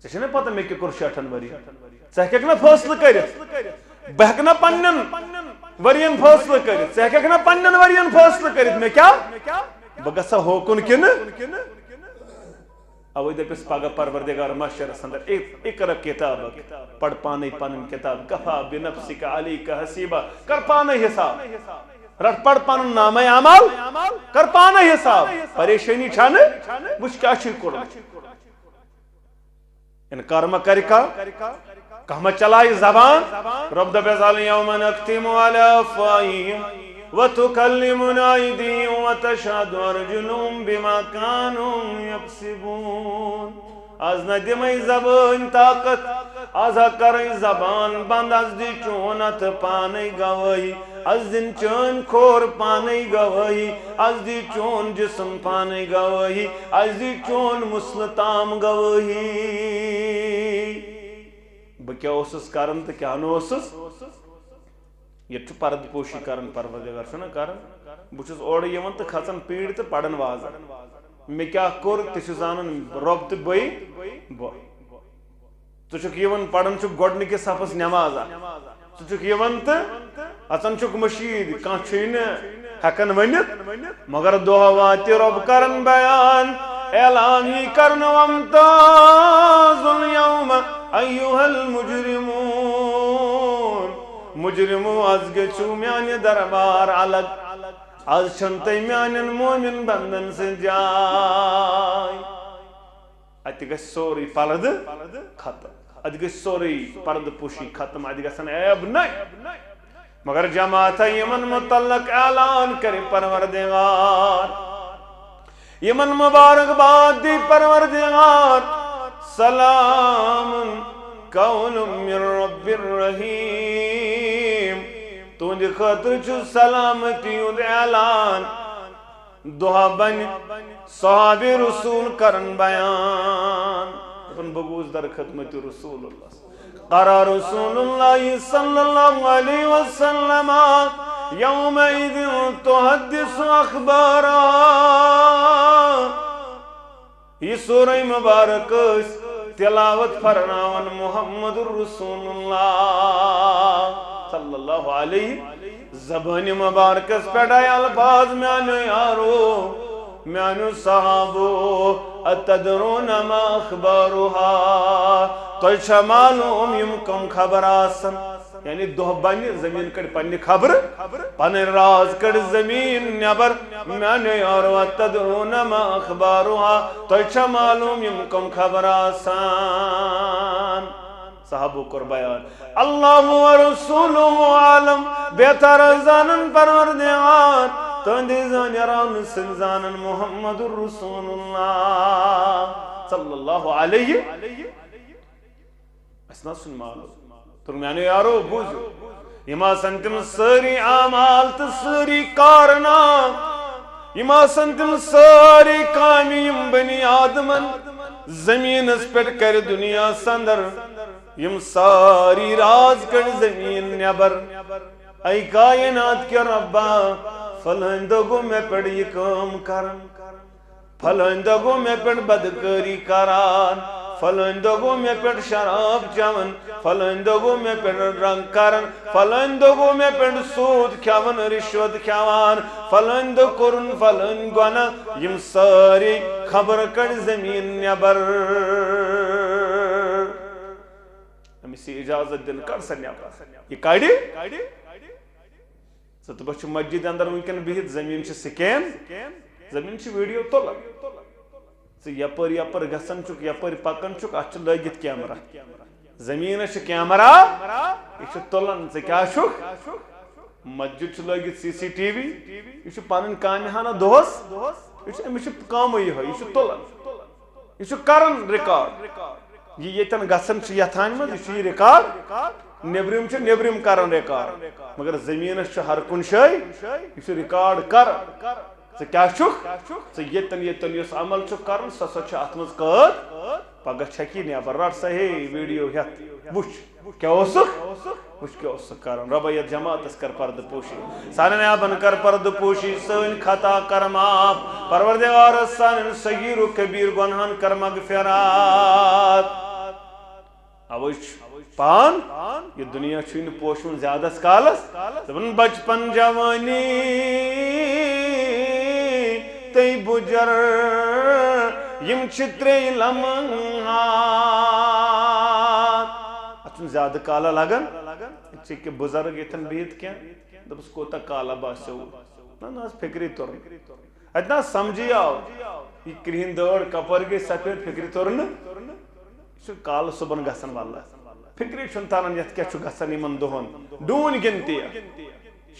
ژے نا پتہ میں کیا کور 60 وری ژے ہیکھ نا فیصلہ کرت بہ ہیکھ نا پنن ورین فیصلہ کرت ژے ہیکھ نا پنن ورین فیصلہ کرت میں کیا بہ گژھا ہوکن کن اوے دپس پگہ پروردگار محشر اندر اقرا کتابک پڑھ پانے پنن کتاب کفا بنفسک علیک حسیبا کر پانے حساب رٹ پڑ پن نام عمل کر پانے حساب پریشانی چھانے وچ کیا چھ کور انکار ما کرکا کہما چلائی زبان رب دبیزال یوم نختم علی افواہہم وتکلمنا ایدیہم وتشہد ارجلہم بما كانوا یکسبون آز نہ دمائی زبان طاقت آز کریں زبان بند از دی چون ات پانے گواہی از دن چون کھور پانے گواہی از دی چون جسم پانے گواہی از دی چون مسلطام گواہی بکیا اوسس کرن تو کیا نو اوسس یہ چھو پرد پوشی کرن پروردگار چھو نا کرن بچس اوڑ یمن تو کھسن پیڑ تو پڑن وازن میں کیا کور تشو زانن رب تو بئی تو چھک یمن پڑن چھک گوڑنی کے صفس نمازا تو چھک یمن تو اچن چھک مشید کان چھین حقن ونیت مگر دعا واتی رب کرن بیان اعلان ہی کرن وامتاز اليوم ایوہ المجرمون مجرمو از گچو میانی دربار الگ از چھنتے میانین مومن بندن سے جائے اتی گئی سوری پرد ختم اتی گئی سوری پرد پوشی ختم اتی گئی سن عیب نہیں مگر جماعت یمن متعلق اعلان کرے پروردگار یمن مبارک باد دی پروردگار سلام قول من رب الرحیم تُند خطر چھو سلامتی اد اعلان دعا بن صحاب رسول کرن بیان اپن بگوز در خدمت رسول اللہ قرار رسول اللہ صلی اللہ علیہ وسلم یومئذ تحدث اخبارا یہ سورہ مبارک تلاوت فرناون محمد الرسول اللہ صلی اللہ علیہ زبان مبارکس پیڑائی الفاظ میانو یارو میانو صحابو اتدرون ما اخبارها تو چھا معلوم یم کم خبر آسن یعنی دو بانی زمین کڑ پنی خبر پنی راز کڑ زمین نیبر میانو یارو اتدرون ما اخبارها تو چھا معلوم یم کم خبر آسن صحابو کر بیان اللہ و رسولہ عالم بہتر زانن پروردگار تندی زانیران سنزانن محمد الرسول اللہ صلی اللہ علیہ اسنا سن مالو ترمیانو یارو بوزو یما سنتم سری عامال تسری کارنا یما سنتم سری کامیم بنی آدمن زمین اس پر کر دنیا سندر یم ساری راز کر زمین نیبر ای کائنات کے ربا فلندگو میں پڑ یہ کام کرن فلندگو میں پڑ بدکاری کران فلندگو میں پڑ شراب چون فلندگو میں پڑ رنگ کرن فلندگو میں پڑ سود کھون رشوت کھوان فلند کرن فلند گونا یم ساری خبر کر زمین نیبر اسی اجازت دن کر سنیا یہ کاڑی ست بچ مسجد اندر ممکن بہت زمین چھ سکین زمین چھ ویڈیو تولا یپر یپر گسن چک یپر پکن چک اچھ لگت کیمرہ زمین چھ کیمرہ یہ چھ تولن سے کیا چھ مسجد چھ لگت سی سی ٹی وی یہ چھ پانن کامہانہ دوس یہ چھ کامی ہے یہ چھ تولن یہ چھ کرن ریکارڈ یہ یتن گسن چھ یتھان مز یہ ریکارڈ نیبرم چھ نیبرم کرن ریکارڈ مگر زمین چھ ہر کن شے یہ چھ ریکارڈ کر سے کیا چھک سے یتن یس عمل چھک کرن سا چھ ات مز قید پگہ چھکی نیبر رٹ صحیح ویڈیو ہتھ وچ کیا اوسک وچ کیا اوسک کرن رب یہ جماعت اس کر پرد پوشی سانن ابن کر پرد پوشی سن خطا کر معاف پروردگار سانن صغیر و کبیر گناہن کر مغفرات اوش پان یہ دنیا چھین پوشون زیادہ سکالس دبن بچپن جوانی تی بجر یم چھترے لمحات اتن زیادہ کالا لگن چکہ بزرگ اتن بیت کیا دپس کوتا کالا باسیو نا فکری تور اتنا سمجھی آو یہ کرہن دٲڑ کپر گئی سفید فکری تور کال صبح گژھن والا فکری چھن تران یتھ کیا چھُ گژھان یمن دۄہن ڈوٗنۍ گنتی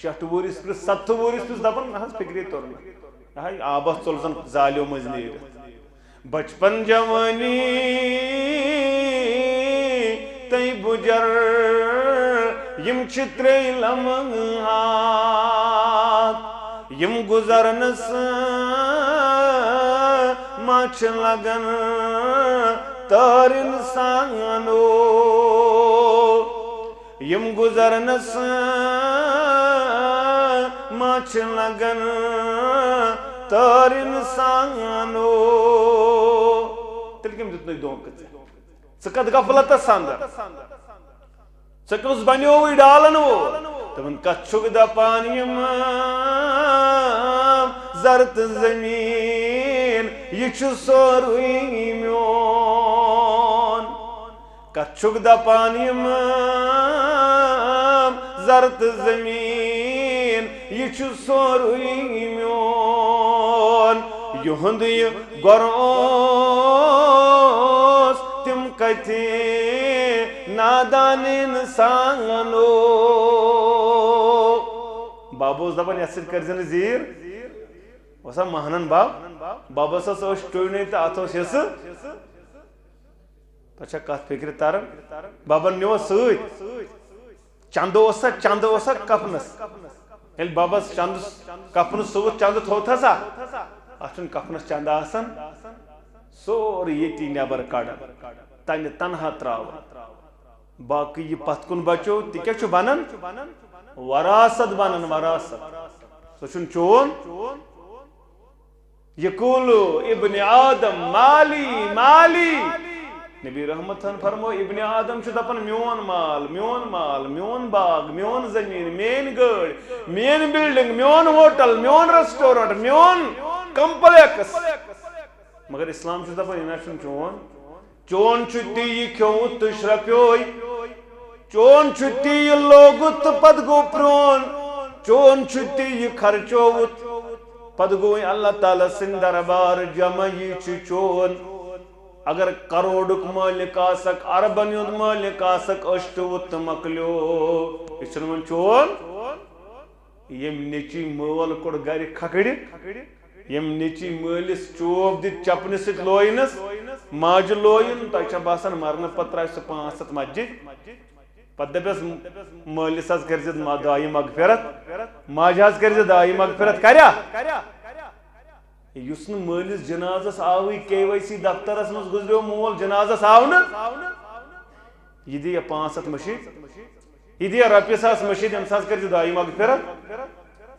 60 وُہرِس پرٛژھ 70 وُہرِس پرٛژھ دپان نہ حظ فکری تور یہ آبس ژوٚل زن زالیو منٛز نیٖرِتھ بچپن جوانی تئی بجر یم چھ ترٛے لمحات یم گزرنس ما چھ لگن تار انسانو یم گزرنس ما چھ لگن تار انسانو تیل کم دیتنوی دھونکہ ژٕ غفلتس سندر ژٕ کُس بنیووٕے ڈالن وول دپان کتھ چھُکھ دپان یم زر تہٕ زمیٖن یہِ چھُ سورُے میون کتھ چھُکھ دپان یم زر تہٕ زمیٖن یہِ چھُ سورُے میون یُہُنٛد یہِ گۄر اوس تِم کتہِ نادان انسانو باب اوس دپان یتھ سۭتۍ کٔرزِ نہٕ زیٖر اوسا مہنن بابس ٲس ٹُونٕے تہٕ اتھ اوس حصہٕ تۄہہِ چھا کتھ فکرِ تران بابن نیوس سۭتۍ چند اوسا کفنس ییٚلہِ بابس چند کفنس سوٗت چند تھوٚو سا اتھ چھُنہٕ کفنس چند آسان سورُے ییٚتی نیبر کڑان تنہِ تنہا تراوان باقٕے یہِ پتھ کُن بچو تہِ کیٛاہ چھُ بنان وراثت بنان وراثت سُہ چھُنہٕ چون یقولو ابن آدم مالی مالی نبی رحمتن فرمو ابن آدم چھُ دپان میون مال میون مال میون باغ میون زمین میٲنۍ گٲڑۍ میٲنۍ بلڈنگ میون ہوٹل میون ریسٹورنٹ میون کمپلیکس مگر اسلام چھُ دپان یہِ نہ چھُنہٕ چون چون چھُ تی یہِ کھیوٚمُت تہٕ شرٛپیوے چون چھُ تی یہِ لوگُت تہٕ پتہٕ گوٚو پرٛون چون چھُ تی یہِ خرچووُت پتہٕ گوٚوٕے اللہ تعالیٰ سٕنٛدِ دربار جمع یہِ چھُ چون اگر کروڑُک مٲلِک آسکھ اربن ہُنٛد مٲلِک آسکھ ٲشٹوُت تہٕ مۄکلیو یہِ چھُنہٕ وۄنۍ چون ییٚمۍ نیٚچی مٲل کوٚڑ گرِ کھکھرِ ییٚمۍ نیٚچی مٲلِس چوب دِتھ چپنہِ سۭتۍ لوینس ماجہِ لویِن تۄہہِ چھا باسان مرنہٕ پتہٕ ترٛایہِ سُہ 500 مسجد پتہٕ دپیس مٲلِس حظ کٔرزِ دایہِ مغفرت ماجہِ حظ کٔرزِ دایہِ مغفرت کریا یُس نہٕ مٲلِس جنازس آوٕے KYC دفترس منٛز گُزریو مول جنازس آو نہٕ یہِ دِیا 500 مٔشیٖد یہِ دِیا رۄپیہِ ساس مٔشیٖد أمِس حظ کٔرزِ دایہِ مغفرت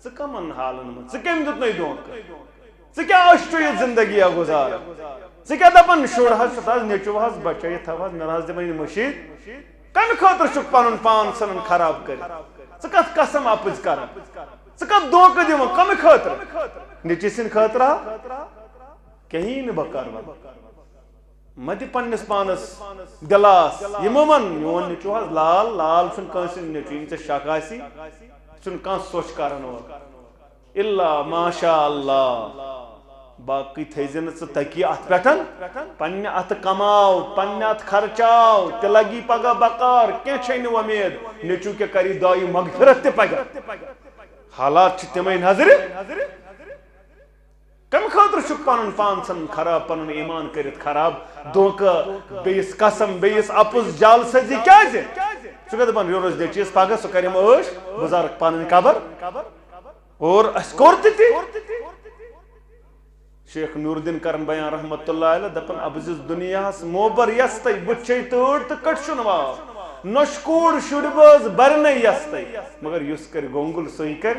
ژٕ کمن حالن منٛز ژٕ کٔمۍ دیُتنَے دھونکہٕ ژٕ کیٛاہ ٲشٹوٗیِتھ زندگیا گُزاران ژٕ کیٛاہ دپان شُر حظ چھُ حظ نیٚچوٗ حظ بچٲیِتھ تھاو حظ مےٚ نہ حظ دِمے نہٕ مٔشیٖد کمہِ خٲطرٕ چھُکھ پنُن پان ژھٕنان خراب کٔرِتھ ژٕ کتھ قسم اپٕز کران ژٕ کتھ دھونکہٕ دِوان کمہِ خٲطرٕ نیٚچی سٕنٛدِ خٲطرٕ ہا کہیٖنۍ نہٕ بہٕ کرٕ وۄنۍ مہ دِ پننِس پانس دِلاس یِمو ون میون نیٚچوٗ حظ لال لال چھُنہٕ کٲنٛسہِ ہُنٛد نیٚچوٗ ییٚمِس ژےٚ شک آسی چھُنہٕ کانٛہہ سۄچھ کران اورٕ الا ماشاء اللہ باقٕے تھٲیزِ نہٕ ژٕ تٔکی اتھ پٮ۪ٹھ پننہِ اتھٕ کماو پننہِ اتھٕ خرچاو تہِ لگی پگاہ بکار کینٛہہ چھے نہٕ وۄمید نیٚچوٗ کیٛاہ کری دایہِ مغفرت تہِ پگاہ حالات چھِ تِمے نظرِ کمہِ خٲطرٕ چھُکھ پنُن پان ژھٕنان خراب پنُن ایمان کٔرِتھ خراب دھونکہٕ بیٚیِس قسم بیٚیِس اپُز جالسٲزی کیٛازِ ژٕ کیٛاہ دپان یورٕ ٲسۍ نیٚچوِس پگاہ سُہ کریم عٲش بہٕ زارکھ پنٕنۍ قبر اور اَسہِ کوٚر تہِ تی شیخ نور الدین کرن بیان رحمت اللہ علیہ دپان ابزِس دُنیاہس موبر یستے بُتھِ تۭر تہٕ کٔٹھشُن واو نۄشہِ کوٗر شُرۍ بٲژ برنَے یستے مگر یُس کرِ گۄنٛگُل سُے کرِ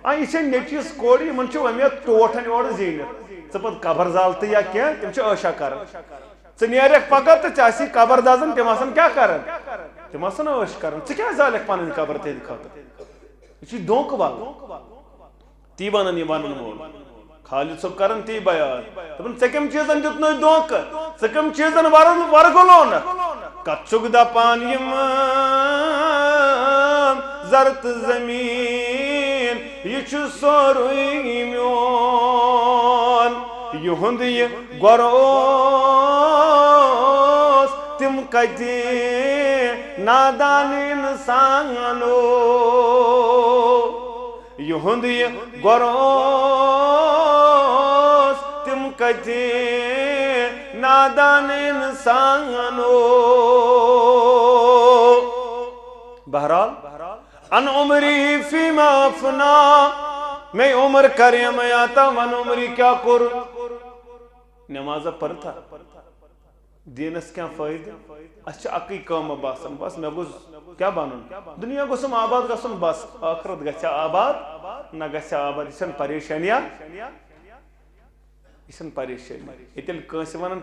یہِ چھےٚ نیٚچوِس کورِ یِمن چھُ وۄمید ٹوٹھن یورٕ زیٖنِتھ ژٕ پتہٕ قبر زالتہٕ یا کینٛہہ تِم چھِ عٲشا کران ژٕ نیرکھ پگاہ تہٕ ژےٚ آسی قبر دزان تِم آسان کیٛاہ کران تِم آسان عٲش کران ژٕ کیٛازِ زالکھ پنٕنۍ قبر تِہنٛدِ خٲطرٕ یہِ چھُے دھونکہٕ والُن تی ونان یہِ ونن وول خالد صٲب کران تی بیان دپان ژےٚ کٔمۍ چیٖزن دیُتنَے دھونکہٕ ژٕ کٔمۍ چیٖزن ورگلونکھ کتھ چھُکھ دپان یِم زر تہٕ زمیٖن یہ چھ سوری میون یہند یہ گروس تم کتی نادان انسانو یہند یہ گروس تم کتی نادان انسانو بہرحال ان عمری فیما افنا میں عمر کریم آتا من عمری کیا کر نماز پڑھتا دینس کیا فائدہ اچھا اکی کام باسن بس میں گوز کیا بانن دنیا گوسم آباد گسن بس آخرت گچھا آباد نہ گچھا آباد اسن پریشانیاں اسن پریشانی اتل کانسی ونن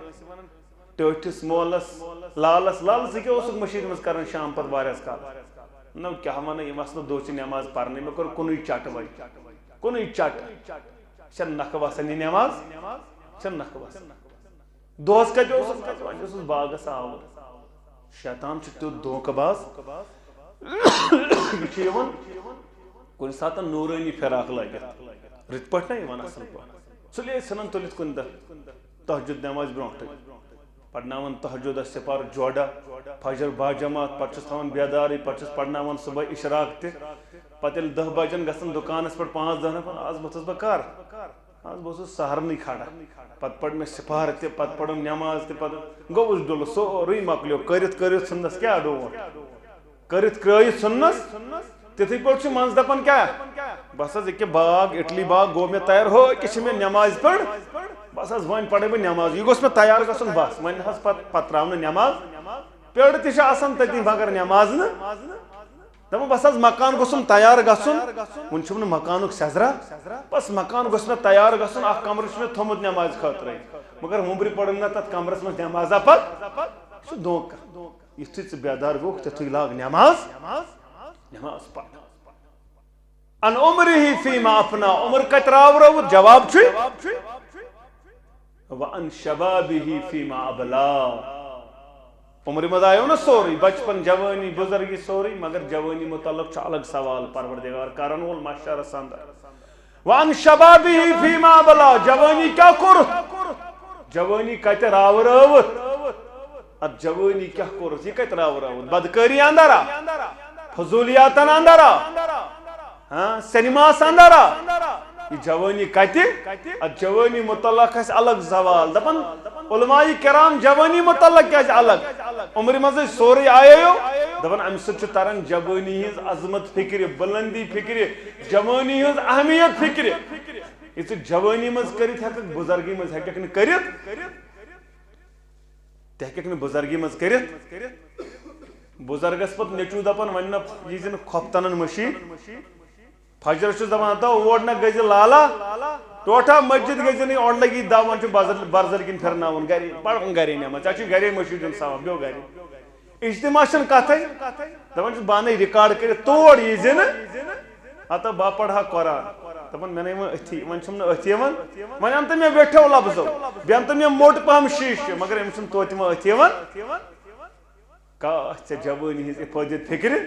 ٹوٹس مولس لالس کیا اوسک مشید مز کرن شام پت واریاس کال نو کیا ون یہ مسل دوچ نماز پڑھنے میں کور کنوئی چٹ وی کنوئی چٹ چھ نکھ وسان یہ نماز چھ نکھ وسان دوس کتہ اوسس باغس آور شیطان چھ تیوت دھوکہ باز یہ کن سات نورانی فراق لگت رت پٹ نا یہ اصل پہ سلی ژھنان تلت کن دہ تہجد نماز برونٹھ پڑھناون تہجد سپار جوڑا فجر باجماعت پتہ تھوان بیداری پتہ پڑھناون صبح اشراق تہ پتہ 10 بجن گژھن دکانس پہ 5-10 نفر آز بتس بہ کر آز بہس سہرنی کھڑا پتہ پڑھ میں سپار تہ پتہ پڑھم نماز تہ پتہ گوس ڈول سوری مکلیو کرت ژھنس کیا ڈون کرت ژھنس تتھے پہ منز دپان کیا بس حظ یہ باغ اٹلی باغ گو میں تیار ہو کہ میں نماز پڑھ بس حظ ون پڑھے بہ نماز یہ گوس میں تیار گژھن بس ون حظ پتہ تراو نماز پیڑ تہ آسان تتی مگر نماز نا دپان بس حظ مکان گوسم تیار گژھن ون چھم نہ مکانک سیزرا بس مکان گوس میں تیار گژھن اخ کمرہ چھ میں تھومت نماز خاطر مگر ومبر پڑھن نہ تت کمرس میں نمازا پت چھ دھوکہ یتھے ژٕ بیدار گوکھ تتھے لاگ نماز پڑھ ان عمره فيما افنا عمر کتراو رو جواب چھ وان شبابه فيما ابلا عمر مز آیو نا سوری بچپن جوانی بزرگی سوری مگر جوانی متعلق چھ الگ سوال پروردگار کرن وول ماشاء سند وان شبابه فيما ابلا جوانی کیا کور جوانی کت راو روت اد جوانی کیا کور یہ کت راو روت بدکاری اندرا فضولیاتن اندرا سینماس اندرا یہ جوانی کت جوانی متعلق الگ سوال دپن علماء کرام جوانی متعلق کیا الگ عمر مز سوری آیو دپن ام سچ تران جوانی ہز عظمت فکر بلندی فکر جوانی ہز اہمیت فکر یہ جوانی مز کرت ہک بزرگی مز ہک نہ کرت تہ ہک نہ بزرگی مز کرت بزرگس پت نیچو دپان ون یہ زن کھوپتن مشید فجر دپان تو اور نہ گز لالا ٹوٹا مسجد گز نہیں اور لگی دون برزر کن پھرناون گھر پڑھن گھرے نماز چھ گھرے مشید ثواب بیو گھر اجتماع چھ کتھے دپان بانے ریکارڈ کر توڑ یہ زن اتا با پڑھا قرآن دپان میں نے اتھی ون چھم نہ اتھی ون ون انت میں بیٹھو لفظو بے انت میں موٹ پہم شیش مگر ام چھم توتہ ما اتھی ون کاش جوانی ہز افادت فکر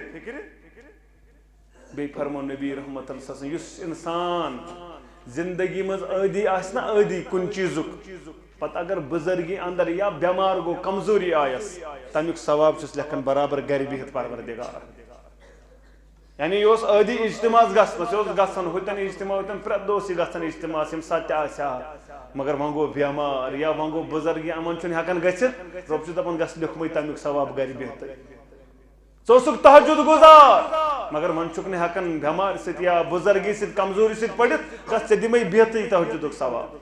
بی فرمو نبی رحمت اللہ صلی اللہ علیہ وسلم یس انسان زندگی مز عادی آسنا عادی کن چیزک پت اگر بزرگی اندر یا بیمار گو کمزوری آیس تمیک ثواب چھس لکھن برابر گھر بہت پروردگار یعنی یہ عادی اجتماع گھن ہوتن اجتماع ہوتن پریت دوس گھن اجتماع یم سات آسیا مگر ون گو بیمار یا ون گو بزرگی امن چھ ہکان گھت رب چھ دپان گھس لکھمے تمیک ثواب گھر بہتر ژٕ تہجد گزار مگر من چھک نہ ہکان بیمار ست یا بزرگی ست کمزوری ست پڑھت گھس ژے دمے بہتر تہجدک ثواب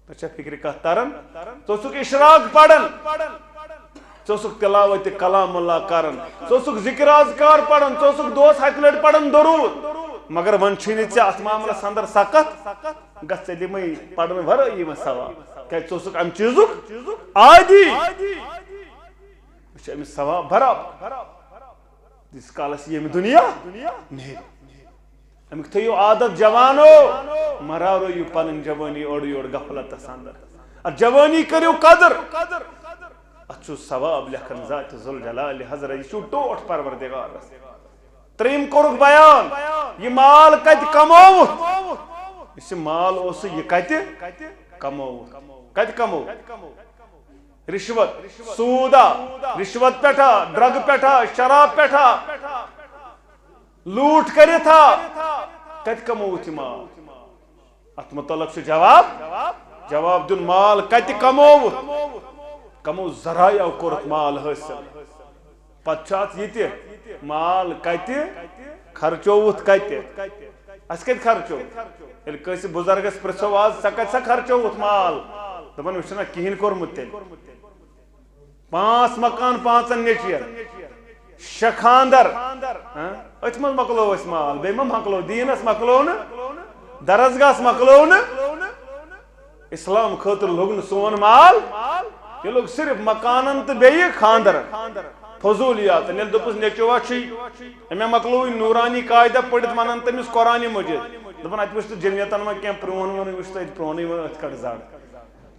تہ فکر کت تران ژٕ اشراق پڑھن ژٕ تلاوت کلام اللہ کرن ژٕ ذکر اذکار پڑھن ژٕ دوس ہک لٹ پڑھن درود مگر ون چھ نہ ژے ات معاملس اندر سخت گھس ژے دمے پڑھن ورٲیی من ثواب کہ ژٕ ام چیزک عادی امس ثواب برابر تیس کالس یہ دنیا نہیں امیک تھیو عادت جوانو مرارو یو پنن جوانی اوڑ یوڑ غفلتس اندر جوانی کریو قدر اتھو ثواب لکھن ذات ذوالجلال حضرت یہ ٹوٹ پروردگار تریم کورک بیان یہ مال کت کموت اس مال اس یہ کت کموت کت کموت رشوت سودا رشوت پیٹھا ڈرگ پیٹھا شراب پیٹھا لوٹ کرتھا کت کموت مال ات متعلق جواب دن مال کت کموت کمو ذرائع کورت مال حاصل پتہ یہ مال کت خرچوت کت اس کت خرچو یل کس بزرگس پرسو آز سا کت سا خرچوت مال دپان وچھنا کہین کورمت تیل 5 مکان 5 نیچیر 6 خاندر ات مز مکلو اس مال بے مکلو دینس مکلو نا درسگاہس مکلو نا اسلام خاطر لوگ سون مال یہ لوگ صرف مکانن تو بیہ خاندر فضولیات یل دپس نیچوا امے مکلو نورانی قاعدہ پڑھت ونان تمس قرآن مجید دپان ات وچھ جمعیتن ما کینٛہہ پرون ون وچھ ات پرونی ون ات کڑ زڑ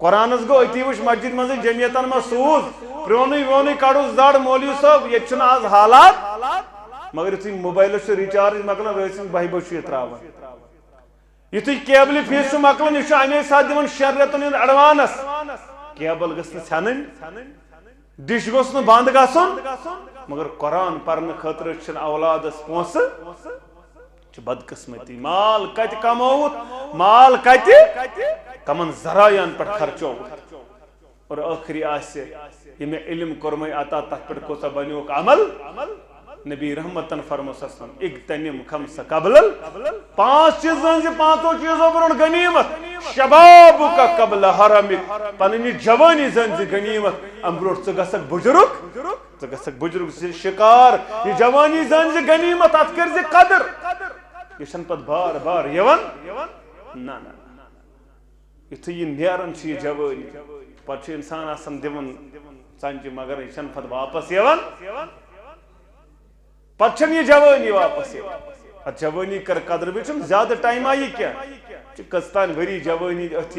قرآنس گو اتی وچھ مسجد مز جمعیتن ما سوز پرونی وونی کڑو زڑ مولوی صاحب یہ چھن آز حالات مگر یتھی موبائل سے ریچارج مکلان رسن بہی بچ تراوان یتھی کیبل فیس مکلان یہ امے ساتھ دون 6 رٮ۪تن ہُنٛد ایڈوانس کیبل گژھِ نہٕ ژھٮ۪نٕنۍ ڈش گوٚژھ نہٕ بند گژھُن مگر قرآن پرنہٕ خٲطرٕ چھِنہٕ اولادس پونٛسہٕ چھ بدقسمتی مال کت کموت مال کت کمن ذرائعن پہ خرچوت اور آخری آسہ یہ میں علم کورمے عطا تت پہ کوسا بنیوک عمل نبی رحمتن فرموس اسلام اغتنم خمس قبل 5 چیزن سے 5 چیزوں پر غنیمت شبابک قبل حرمک پننی جوانی زن غنیمت ام برو ژ گژھکھ بزرگ سے شکار یہ جوانی زن غنیمت ات کر قدر یہ چھن پت بار بار یوان نا یتھے یہ نیران چھ یہ جوانی پتہ انسان آسان دون ژنجہ مگر یہ چھن پت واپس یوان پتہ چھن یہ جوانی واپس یوان جوانی کر قدر بیچم زیادہ ٹائم آئی کیا کستان وری جوانی ات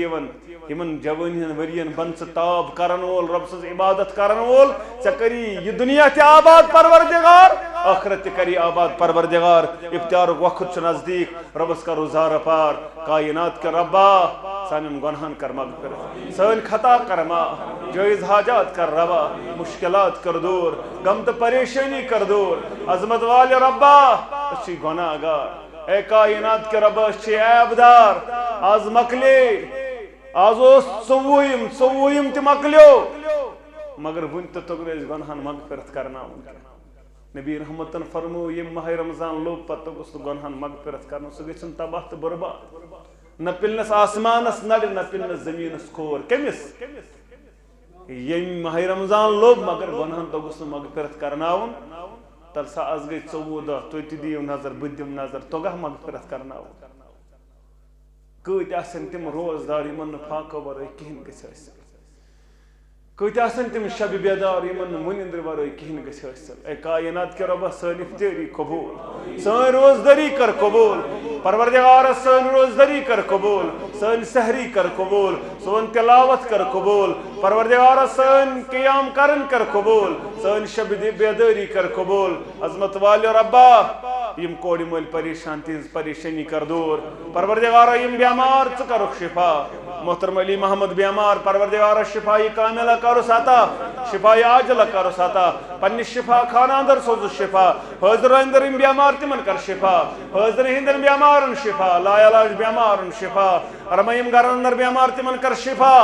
یمن جوانی ورین بن تاب کرن وول رب سز عبادت کرن وول ژے کری یہ دنیا تہ آباد پروردگار آخرت تہ کری آباد پروردگار افطارک وقت چھ نزدیک ربس کر زار پار کائنات کے ربا سانن گناہن کر مغفرت سن خطا کر معاف جائز حاجات کر روا مشکلات کر دور غم تو پریشانی کر دور عظمت والے ربا اچھی گناہ گار اے کائنات کے رب اچھی عیب دار آز مکلے آز ژوٚوُہِم تہ مکلیو مگر ون تہ توٚگ نہٕ گناہن مغفرت کرناون نبی رحمتن فرمو یم ماہ رمضان لوگ پتہ گوٚژھ نہٕ گناہن مغفرت کرنو سُہ گژھن تباہ تہ برباد نہ پِلنس آسمانس نڑِ نہ پِلنس زمینس کھور کمس یم ماہ رمضان لوگ مگر گناہن تو گوٚژھ نہٕ مغفرت کرناون تل سا آز گئی 14 دۄہ تُہۍ تہِ دِیِو نظر بہٕ دِمہٕ نظر توٚگاہ مغفرت کرناون کۭتۍ آسن تِم روزدار یمن نہٕ فاقو ورٲے کِہیٖنۍ گژھِ حٲصِل کۭتۍ آسن تِم شب بیدار یمن نہٕ مُنِندرِ ورٲے کِہیٖنۍ گژھِ حٲصِل اے کائنات کے رۄبا سٲنۍ افطٲری قبوٗل سٲنۍ روزدٲری کر قبوٗل پروردگارا سٲنۍ روزدٲری کر قبوٗل سٲنۍ سحری کر قبوٗل سون تلاوت کر قبوٗل پروردگارا سٲنۍ قیام کرن کر قبوٗل سٲنۍ شب بیدٲری کر قبوٗل عظمت والے ربا یم کوڑِ مٲلۍ پریشان تہنٛز پریشانی کر دوٗر پروردگارا یم بیمار ژٕ کرُکھ شفا محترم علی محمد بیمار پروردگارا شفای کاملہ کرُس عطا شفای عاجلہ کرُس عطا پننہِ شفا خانہ اندر سوزُس شفا حٲضر اندر یم بیمار تمن کر شفا حٲضر ہندن بیمارن شفا لا علاج بیمارن شفا رحم یم گھرن اندر بیمار تمن کر شفا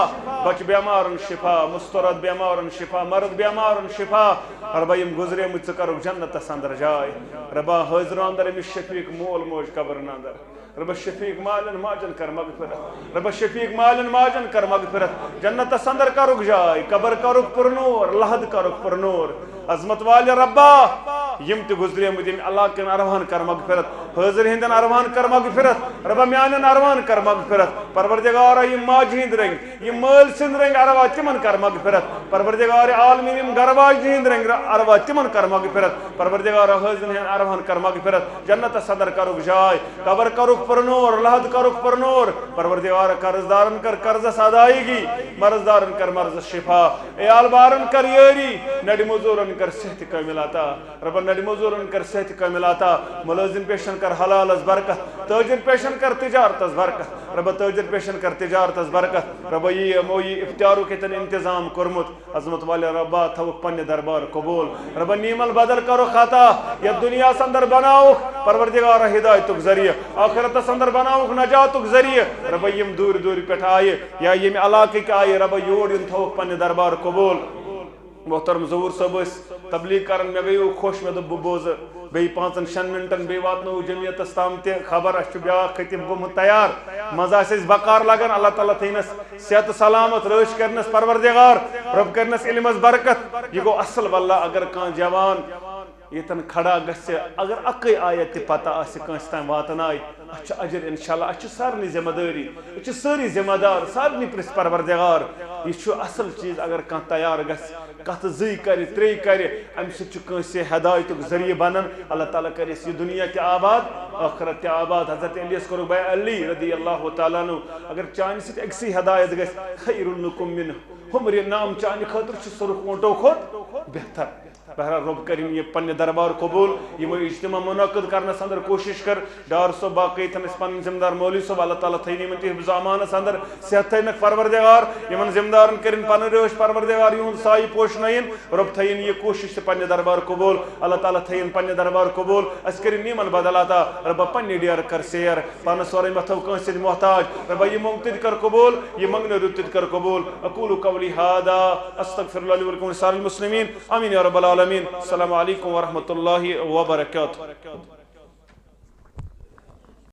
بچ بیمارن شفا مستورد بیمارن شفا مرد بیمارن شفا ربا یم گزریمٕتۍ ژٕ کرُکھ جنتس اندر جاے ربا حٲضر اندر امس شفیق مول موج قبرن اندر رب شفیق مالن ماجن کر مغفرت رب شفیق مالن ماجن کر مغفرت جنتس اندر کرُکھ جاے قبر کرُکھ پرنور لحد کرُکھ پرنور عظمت والے ربا یم تہ گزریمٕتۍ یم علاقن ارواہن کر مغفرت حٲضر ہندن ارواہن کر مغفرت ربا میانن ارواہن کر مغفرت پروردگارا یم ماجہِ ہند رنگ یم مٲلۍ سٕنٛدۍ رنگ اروا تمن کر مغفرت پروردگار عالمین یم گھر واجنہِ ہند رنگ اروا تمن کر مغفرت پروردگارا حٲضرن ہند ارواہن کر مغفرت جنتس اندر کرُکھ جاے قبر کرُکھ پرنور لحد کرُکھ پرنور پروردگار قرض دارن کر قرضس ادائیگی مرض دارن کر مرض شفا عیال بارن کر یٲری نڑِ مزورن کر صحت کامل عطا رب نڑ مزورن کر صحت کامل عطا ملازم پیشن کر حلال از برکت تاجر پیشن کر تجارت از برکت رب تاجر پیشن کر تجارت از برکت رب یہ افطارو کے تن انتظام کرمت عظمت والے ربا تھوک پنہ دربار قبول رب نیمل بدل کرو خطا یا دنیا سندر بناو پروردگار ہدایتک ذریعہ آخرت سندر بناو نجاتک ذریعہ رب یم دور دور پٹھ آئے یا یم علاقے کے آئے رب یور یم تھوک پنہ دربار قبول محترم ظہور صاحب تبلیغ کرن مے گئی خوش مے دب بوز بی 5-6 منٹن بی واتنو جمعیت تام تہ خبر اس بیا ختم گومت تیار مزہ اس بقار لگن اللہ تعالیٰ تھینس صحت سلامت رٲچھ کرنس پروردگار رب کرنس علمس برکت یہ گو اصل واللہ اگر کان جوان یتن کھڑا گژھِ اگر اکے آیت تہ پتہ آسہِ کٲنٛسہِ تام واتناے اچھا اجر انشاءاللہ اچھا سارنی ذمہ داری اچھا ساری ذمہ دار سارنی پرس پروردگار یہ چھُ اصل چیز اگر کانٛہہ تیار گژھِ کتھ زٕے کرِ ترٛیٚیہِ کرِ امہِ سۭتۍ چھُ کٲنٛسہِ ہدایتُک ذریعہ بنان اللہ تعالیٰ کرٮ۪س یہ دنیا تہِ آباد ٲخرت تہِ آباد حضرت علیس کوٚرُکھ بے علی رضی اللہ تعالیٰ عنہ اگر چانہِ سۭتۍ أکسٕے ہدایت گژھِ خیر لکم من حمر نعم چانہِ خٲطرٕ چھُ سرخ اونٹو کھۄت بہتر بہرحال رب کریم یہ پنہ دربار قبول یہ اجتماع منعقد کرنس اندر کوشش کر ڈار صاحب باقی تھنس پن ذمہ دار مولوی صاحب اللہ تعالیٰ تھین یمن تہ حفظ امانس اندر صحت تھینک پروردگار یمن ذمہ دارن کرن پن رٲچھ پروردگار یہند سایہ پوشنائن رب تھین یہ کوشش پنہ دربار قبول اللہ تعالیٰ تھین پنہ دربار قبول اس کرن نیمن بدل عطا رب پنہ ڈیر کر سیر پانس ورے متھو کٲنٛسہِ سۭتۍ محتاج رب یہ منگ تہِ کر قبول یہ منگنہٕ رُت تہِ کر قبول اقول قولی هذا استغفر الله لي ولكم ولسائر المسلمين امين يا رب العالمين السلام عليكم ورحمة الله وبركاته